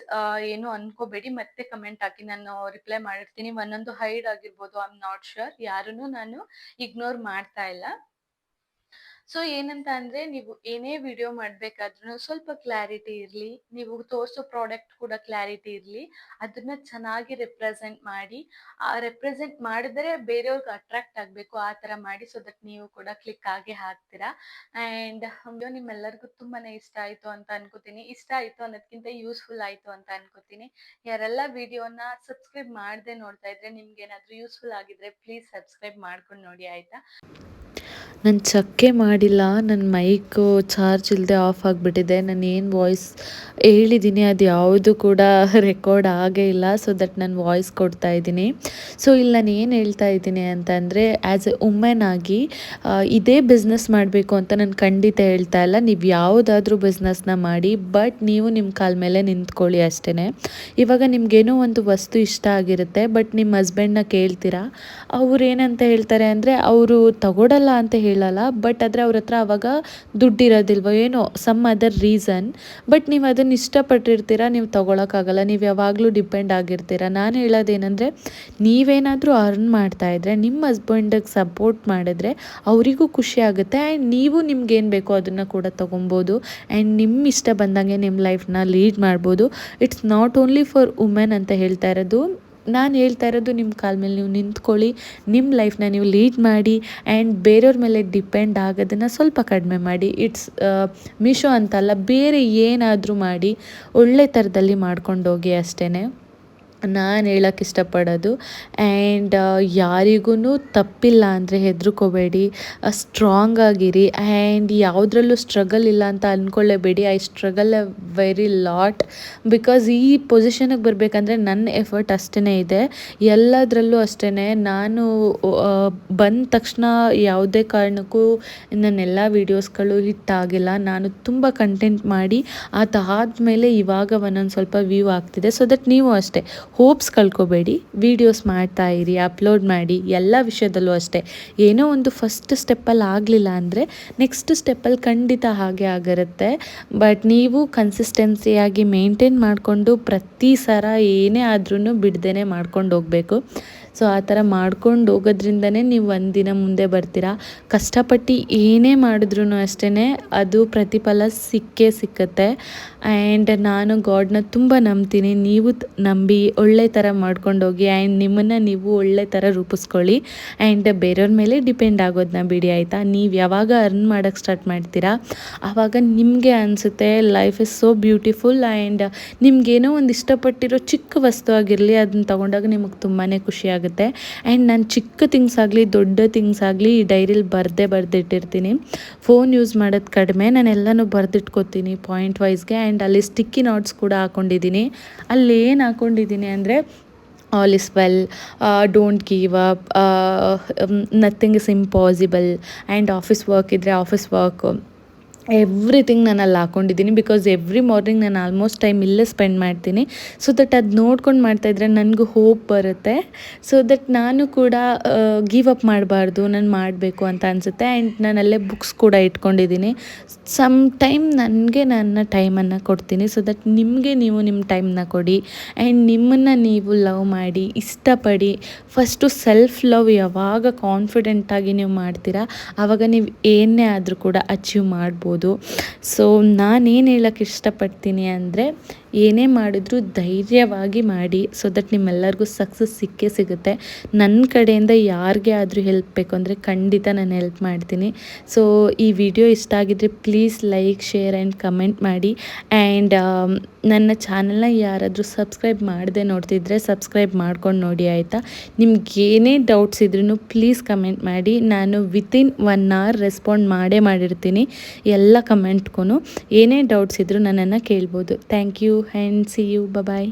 ಏನು ಅನ್ಕೋಬೇಡಿ. ಮತ್ತೆ ಕಮೆಂಟ್ ಹಾಕಿ, ನಾನು ರಿಪ್ಲೈ ಮಾಡಿರ್ತೀನಿ. ಒಂದೊಂದು ಹೈಡ್ ಆಗಿರ್ಬೋದು. I am not sure. ಯಾರನ್ನೂ ನಾನು ಇಗ್ನೋರ್ ಮಾಡ್ತಾ ಇಲ್ಲ. ಸೊ ಏನಂತ ಅಂದ್ರೆ, ನೀವು ಏನೇ ವಿಡಿಯೋ ಮಾಡ್ಬೇಕಾದ್ರೂ ಸ್ವಲ್ಪ ಕ್ಲಾರಿಟಿ ಇರ್ಲಿ. ನೀವು ತೋರ್ಸೋ ಪ್ರಾಡಕ್ಟ್ ಕೂಡ ಕ್ಲಾರಿಟಿ ಇರ್ಲಿ. ಅದನ್ನ ಚೆನ್ನಾಗಿ ರೆಪ್ರೆಸೆಂಟ್ ಮಾಡಿ. ರೆಪ್ರೆಸೆಂಟ್ ಮಾಡಿದ್ರೆ ಬೇರೆಯವ್ರಿಗೆ ಅಟ್ರಾಕ್ಟ್ ಆಗ್ಬೇಕು. ಆ ತರ ಮಾಡಿ. ಸೊ ದಟ್ ನೀವು ಕೂಡ ಕ್ಲಿಕ್ ಆಗೇ ಹಾಕ್ತೀರಾ. ಅಂಡ್ ವಿಡಿಯೋ ನಿಮ್ಮೆಲ್ಲರಿಗೂ ತುಂಬಾನೇ ಇಷ್ಟ ಆಯ್ತು ಅಂತ ಅನ್ಕೋತೀನಿ. ಇಷ್ಟ ಆಯ್ತು ಅನ್ನೋದ್ಕಿಂತ ಯೂಸ್ಫುಲ್ ಆಯ್ತು ಅಂತ ಅನ್ಕೋತೀನಿ. ಯಾರೆಲ್ಲ ವಿಡಿಯೋನ ಸಬ್ಸ್ಕ್ರೈಬ್ ಮಾಡದೆ ನೋಡ್ತಾ ಇದ್ರೆ, ನಿಮ್ಗೆ ಏನಾದ್ರೂ ಯೂಸ್ಫುಲ್ ಆಗಿದ್ರೆ ಪ್ಲೀಸ್ ಸಬ್ಸ್ಕ್ರೈಬ್ ಮಾಡ್ಕೊಂಡು ನೋಡಿ, ಆಯ್ತಾ? ನಾನು ಚೆಕ್ಕೇ ಮಾಡಿಲ್ಲ. ನನ್ನ ಮೈಕು ಚಾರ್ಜ್ ಇಲ್ಲದೆ ಆಫ್ ಆಗಿಬಿಟ್ಟಿದೆ. ನಾನು ಏನು ವಾಯ್ಸ್ ಹೇಳಿದ್ದೀನಿ ಅದು ಯಾವುದು ಕೂಡ ರೆಕಾರ್ಡ್ ಆಗೇ ಇಲ್ಲ. ಸೊ ದಟ್ ನಾನು ವಾಯ್ಸ್ ಕೊಡ್ತಾ ಇದ್ದೀನಿ. ಸೊ ಇಲ್ಲಿ ನಾನು ಏನು ಹೇಳ್ತಾ ಇದ್ದೀನಿ ಅಂತಂದರೆ, ಆ್ಯಸ್ ಎ ವುಮೆನ್ ಆಗಿ ಇದೇ ಬಿಸ್ನೆಸ್ ಮಾಡಬೇಕು ಅಂತ ನಾನು ಖಂಡಿತ ಹೇಳ್ತಾ ಇಲ್ಲ. ನೀವು ಯಾವುದಾದ್ರೂ ಬಿಸ್ನೆಸ್ನ ಮಾಡಿ, ಬಟ್ ನೀವು ನಿಮ್ಮ ಕಾಲ ಮೇಲೆ ನಿಂತ್ಕೊಳ್ಳಿ ಅಷ್ಟೇ. ಇವಾಗ ನಿಮಗೇನೋ ಒಂದು ವಸ್ತು ಇಷ್ಟ ಆಗಿರುತ್ತೆ, ಬಟ್ ನಿಮ್ಮ ಹಸ್ಬೆಂಡ್ನ ಕೇಳ್ತೀರಾ. ಅವ್ರು ಏನಂತ ಹೇಳ್ತಾರೆ ಅಂದರೆ, ಅವರು ತಗೊಳ್ಳಲ್ಲ ಅಂತ ಹೇಳಲ್ಲ, ಬಟ್ ಆದರೆ ಅವ್ರ ಹತ್ರ ಅವಾಗ ದುಡ್ಡಿರೋದಿಲ್ವೋ ಏನೋ ಸಮ್ ಅದರ್ ರೀಸನ್. ಬಟ್ ನೀವು ಅದನ್ನು ಇಷ್ಟಪಟ್ಟಿರ್ತೀರ, ನೀವು ತೊಗೊಳಕ್ಕಾಗಲ್ಲ. ನೀವು ಯಾವಾಗಲೂ ಡಿಪೆಂಡ್ ಆಗಿರ್ತೀರ. ನಾನು ಹೇಳೋದೇನೆಂದರೆ, ನೀವೇನಾದರೂ ಅರ್ನ್ ಮಾಡ್ತಾಯಿದ್ರೆ ನಿಮ್ಮ ಹಸ್ಬೆಂಡಿಗೆ ಸಪೋರ್ಟ್ ಮಾಡಿದ್ರೆ ಅವರಿಗೂ ಖುಷಿ ಆಗುತ್ತೆ. ಆ್ಯಂಡ್ ನೀವು ನಿಮ್ಗೇನು ಬೇಕೋ ಅದನ್ನು ಕೂಡ ತೊಗೊಬೋದು. ಆ್ಯಂಡ್ ನಿಮ್ಮ ಇಷ್ಟ ಬಂದಂಗೆ ನಿಮ್ಮ ಲೈಫ್ನ ಲೀಡ್ ಮಾಡ್ಬೋದು. It's not only for women ಅಂತ ಹೇಳ್ತಾ ಇರೋದು. ನಾನು ಹೇಳ್ತಾ ಇರೋದು, ನಿಮ್ಮ ಕಾಲ ಮೇಲೆ ನೀವು ನಿಂತ್ಕೊಳ್ಳಿ, ನಿಮ್ಮ ಲೈಫ್ನ ನೀವು ಲೀಡ್ ಮಾಡಿ. ಆ್ಯಂಡ್ ಬೇರೆಯವ್ರ ಮೇಲೆ ಡಿಪೆಂಡ್ ಆಗೋದನ್ನು ಸ್ವಲ್ಪ ಕಡಿಮೆ ಮಾಡಿ. ಇಟ್ಸ್ ಮೀಶೋ ಅಂತಲ್ಲ, ಬೇರೆ ಏನಾದರೂ ಮಾಡಿ ಒಳ್ಳೆ ಥರದಲ್ಲಿ ಮಾಡ್ಕೊಂಡೋಗಿ ಅಷ್ಟೇ ನಾನು ಹೇಳೋಕ್ಕೆ ಇಷ್ಟಪಡೋದು. ಆ್ಯಂಡ್ ಯಾರಿಗೂ ತಪ್ಪಿಲ್ಲ ಅಂದರೆ ಹೆದರ್ಕೋಬೇಡಿ, ಸ್ಟ್ರಾಂಗ್ ಆಗಿರಿ. ಆ್ಯಂಡ್ ಯಾವುದ್ರಲ್ಲೂ ಸ್ಟ್ರಗಲ್ ಇಲ್ಲ ಅಂತ ಅಂದ್ಕೊಳ್ಳೇಬೇಡಿ. I struggle a very lot. Because ಈ ಪೊಸಿಷನಿಗೆ ಬರಬೇಕಂದ್ರೆ ನನ್ನ ಎಫರ್ಟ್ ಅಷ್ಟೇ ಇದೆ. ಎಲ್ಲದರಲ್ಲೂ ಅಷ್ಟೇ. ನಾನು ಬಂದ ತಕ್ಷಣ ಯಾವುದೇ ಕಾರಣಕ್ಕೂ ನನ್ನೆಲ್ಲ ವೀಡಿಯೋಸ್ಗಳು ಹಿಟ್ ಆಗಿಲ್ಲ. ನಾನು ತುಂಬ ಕಂಟೆಂಟ್ ಮಾಡಿ ಅದಾದಮೇಲೆ ಇವಾಗ ಒಂದೊಂದು ಸ್ವಲ್ಪ ವ್ಯೂ ಆಗ್ತಿದೆ. ಸೊ ದಟ್ ನೀವು ಅಷ್ಟೇ ಹೋಪ್ಸ್ ಕಳ್ಕೊಬೇಡಿ. ವೀಡಿಯೋಸ್ ಮಾಡ್ತಾ ಇರಿ, ಅಪ್ಲೋಡ್ ಮಾಡಿ. ಎಲ್ಲ ವಿಷಯದಲ್ಲೂ ಅಷ್ಟೇ. ಏನೋ ಒಂದು ಫಸ್ಟ್ ಸ್ಟೆಪ್ಪಲ್ಲಿ ಆಗಲಿಲ್ಲ ಅಂದರೆ ನೆಕ್ಸ್ಟ್ ಸ್ಟೆಪ್ಪಲ್ಲಿ ಖಂಡಿತ ಹಾಗೆ ಆಗಿರುತ್ತೆ. ಬಟ್ ನೀವು ಕನ್ಸಿಸ್ಟೆನ್ಸಿಯಾಗಿ ಮೇಂಟೈನ್ ಮಾಡಿಕೊಂಡು ಪ್ರತಿ ಸಲ ಏನೇ ಆದ್ರೂ ಬಿಡ್ದೇ ಮಾಡ್ಕೊಂಡು ಹೋಗಬೇಕು. ಸೊ ಆ ಥರ ಮಾಡ್ಕೊಂಡು ಹೋಗೋದ್ರಿಂದನೇ ನೀವು ಒಂದಿನ ಮುಂದೆ ಬರ್ತೀರಾ. ಕಷ್ಟಪಟ್ಟು ಏನೇ ಮಾಡಿದ್ರೂ ಅಷ್ಟೇ ಅದು ಪ್ರತಿಫಲ ಸಿಕ್ಕೇ ಸಿಕ್ಕತ್ತೆ. ಆ್ಯಂಡ್ ನಾನು ಗಾಡ್ನ ತುಂಬ ನಂಬ್ತೀನಿ. ನೀವು ನಂಬಿ ಒಳ್ಳೆ ಥರ ಮಾಡ್ಕೊಂಡೋಗಿ. ಆ್ಯಂಡ್ ನಿಮ್ಮನ್ನು ನೀವು ಒಳ್ಳೆ ಥರ ರೂಪಿಸ್ಕೊಳ್ಳಿ. ಆ್ಯಂಡ್ ಬೇರೆಯವ್ರ ಮೇಲೆ ಡಿಪೆಂಡ್ ಆಗೋದನ್ನ ಬಿಡಿ, ಆಯಿತಾ? ನೀವು ಯಾವಾಗ ಅರ್ನ್ ಮಾಡೋಕ್ಕೆ ಸ್ಟಾರ್ಟ್ ಮಾಡ್ತೀರಾ ಆವಾಗ ನಿಮಗೆ ಅನಿಸುತ್ತೆ life is so beautiful. And ನಿಮಗೇನೋ ಒಂದು ಇಷ್ಟಪಟ್ಟಿರೋ ಚಿಕ್ಕ ವಸ್ತು ಆಗಿರಲಿ, ಅದನ್ನ ತೊಗೊಂಡಾಗ ನಿಮಗೆ ತುಂಬಾ ಖುಷಿ ಆಗುತ್ತೆ. ಆ್ಯಂಡ್ ನಾನು ಚಿಕ್ಕ ಥಿಂಗ್ಸ್ ಆಗಲಿ ದೊಡ್ಡ ಥಿಂಗ್ಸ್ ಆಗಲಿ ಈ ಡೈರಿಲಿ ಬರೆದಿಟ್ಟಿರ್ತೀನಿ. ಫೋನ್ ಯೂಸ್ ಮಾಡೋದು ಕಡಿಮೆ, ನಾನೆಲ್ಲನೂ ಬರೆದಿಟ್ಕೋತೀನಿ ಪಾಯಿಂಟ್ ವೈಸ್ಗೆ. ಆ್ಯಂಡ್ ಅಲ್ಲಿ ಸ್ಟಿಕ್ಕಿ ನೋಟ್ಸ್ ಕೂಡ ಹಾಕ್ಕೊಂಡಿದ್ದೀನಿ. ಅಲ್ಲಿ ಏನು ಹಾಕ್ಕೊಂಡಿದ್ದೀನಿ ಅಂದರೆ, all is well, don't give up, nothing is impossible, and office work ಇದ್ದರೆ ಆಫೀಸ್ ವರ್ಕು, ಎವ್ರಿಥಿಂಗ್ ನಾನು ಅಲ್ಲಿ ಹಾಕ್ಕೊಂಡಿದ್ದೀನಿ. ಬಿಕಾಸ್ ಎವ್ರಿ ಮಾರ್ನಿಂಗ್ ನಾನು ಆಲ್ಮೋಸ್ಟ್ ಟೈಮ್ ಇಲ್ಲೇ ಸ್ಪೆಂಡ್ ಮಾಡ್ತೀನಿ. ಸೊ ದಟ್ ಅದು ನೋಡ್ಕೊಂಡು ಮಾಡ್ತಾಯಿದ್ರೆ ನನಗೂ ಹೋಪ್ ಬರುತ್ತೆ. ಸೊ ದಟ್ ನಾನು ಕೂಡ ಗಿವ್ ಅಪ್ ಮಾಡಬಾರ್ದು, ನಾನು ಮಾಡಬೇಕು ಅಂತ ಅನಿಸುತ್ತೆ. ಆ್ಯಂಡ್ ನಾನು ಅಲ್ಲೇ ಬುಕ್ಸ್ ಕೂಡ ಇಟ್ಕೊಂಡಿದ್ದೀನಿ. ಸಮ್ ಟೈಮ್ ನನಗೆ ನನ್ನ ಟೈಮನ್ನು ಕೊಡ್ತೀನಿ. ಸೊ ದಟ್ ನಿಮಗೆ ನೀವು ನಿಮ್ಮ ಟೈಮ್ನ ಕೊಡಿ. ಆ್ಯಂಡ್ ನಿಮ್ಮನ್ನು ನೀವು ಲವ್ ಮಾಡಿ, ಇಷ್ಟಪಡಿ. ಫಸ್ಟು ಸೆಲ್ಫ್ ಲವ್ ಯಾವಾಗ ಕಾನ್ಫಿಡೆಂಟಾಗಿ ನೀವು ಮಾಡ್ತೀರಾ ಆವಾಗ ನೀವು ಏನೇ ಆದರೂ ಕೂಡ ಅಚೀವ್ ಮಾಡ್ಬೋದು. ಹೇಳ್ಬೋದು. ಸೊ ನಾನೇನು ಹೇಳೋಕ್ಕೆ ಇಷ್ಟಪಡ್ತೀನಿ ಅಂದರೆ, ಏನೇ ಮಾಡಿದ್ರೂ ಧೈರ್ಯವಾಗಿ ಮಾಡಿ, ಸೊ ದಟ್ ನಿಮ್ಮೆಲ್ಲರಿಗೂ ಸಕ್ಸಸ್ ಸಿಕ್ಕೇ ಸಿಗುತ್ತೆ. ನನ್ನ ಕಡೆಯಿಂದ ಯಾರಿಗೆ ಆದರೂ ಹೆಲ್ಪ್ ಬೇಕು ಅಂದರೆ ಖಂಡಿತ ನಾನು ಹೆಲ್ಪ್ ಮಾಡ್ತೀನಿ. ಸೊ ಈ ವಿಡಿಯೋ ಇಷ್ಟ ಆಗಿದ್ದರೆ please like, share and comment ಮಾಡಿ. ಆ್ಯಂಡ್ ನನ್ನ ಚಾನಲ್ನ ಯಾರಾದರೂ ಸಬ್ಸ್ಕ್ರೈಬ್ ಮಾಡದೆ ನೋಡ್ತಿದ್ರೆ ಸಬ್ಸ್ಕ್ರೈಬ್ ಮಾಡ್ಕೊಂಡು ನೋಡಿ, ಆಯಿತಾ? ನಿಮ್ಗೆ ಏನೇ ಡೌಟ್ಸ್ ಇದ್ರೂ ಪ್ಲೀಸ್ ಕಮೆಂಟ್ ಮಾಡಿ. ನಾನು ವಿತಿನ್ 1 hour ರೆಸ್ಪಾಂಡ್ ಮಾಡಿರ್ತೀನಿ ಎಲ್ಲ ಕಮೆಂಟ್ಗೂ. ಏನೇ ಡೌಟ್ಸ್ ಇದ್ದರೂ ನನ್ನನ್ನು ಕೇಳ್ಬೋದು. Thank you and see you. Bye.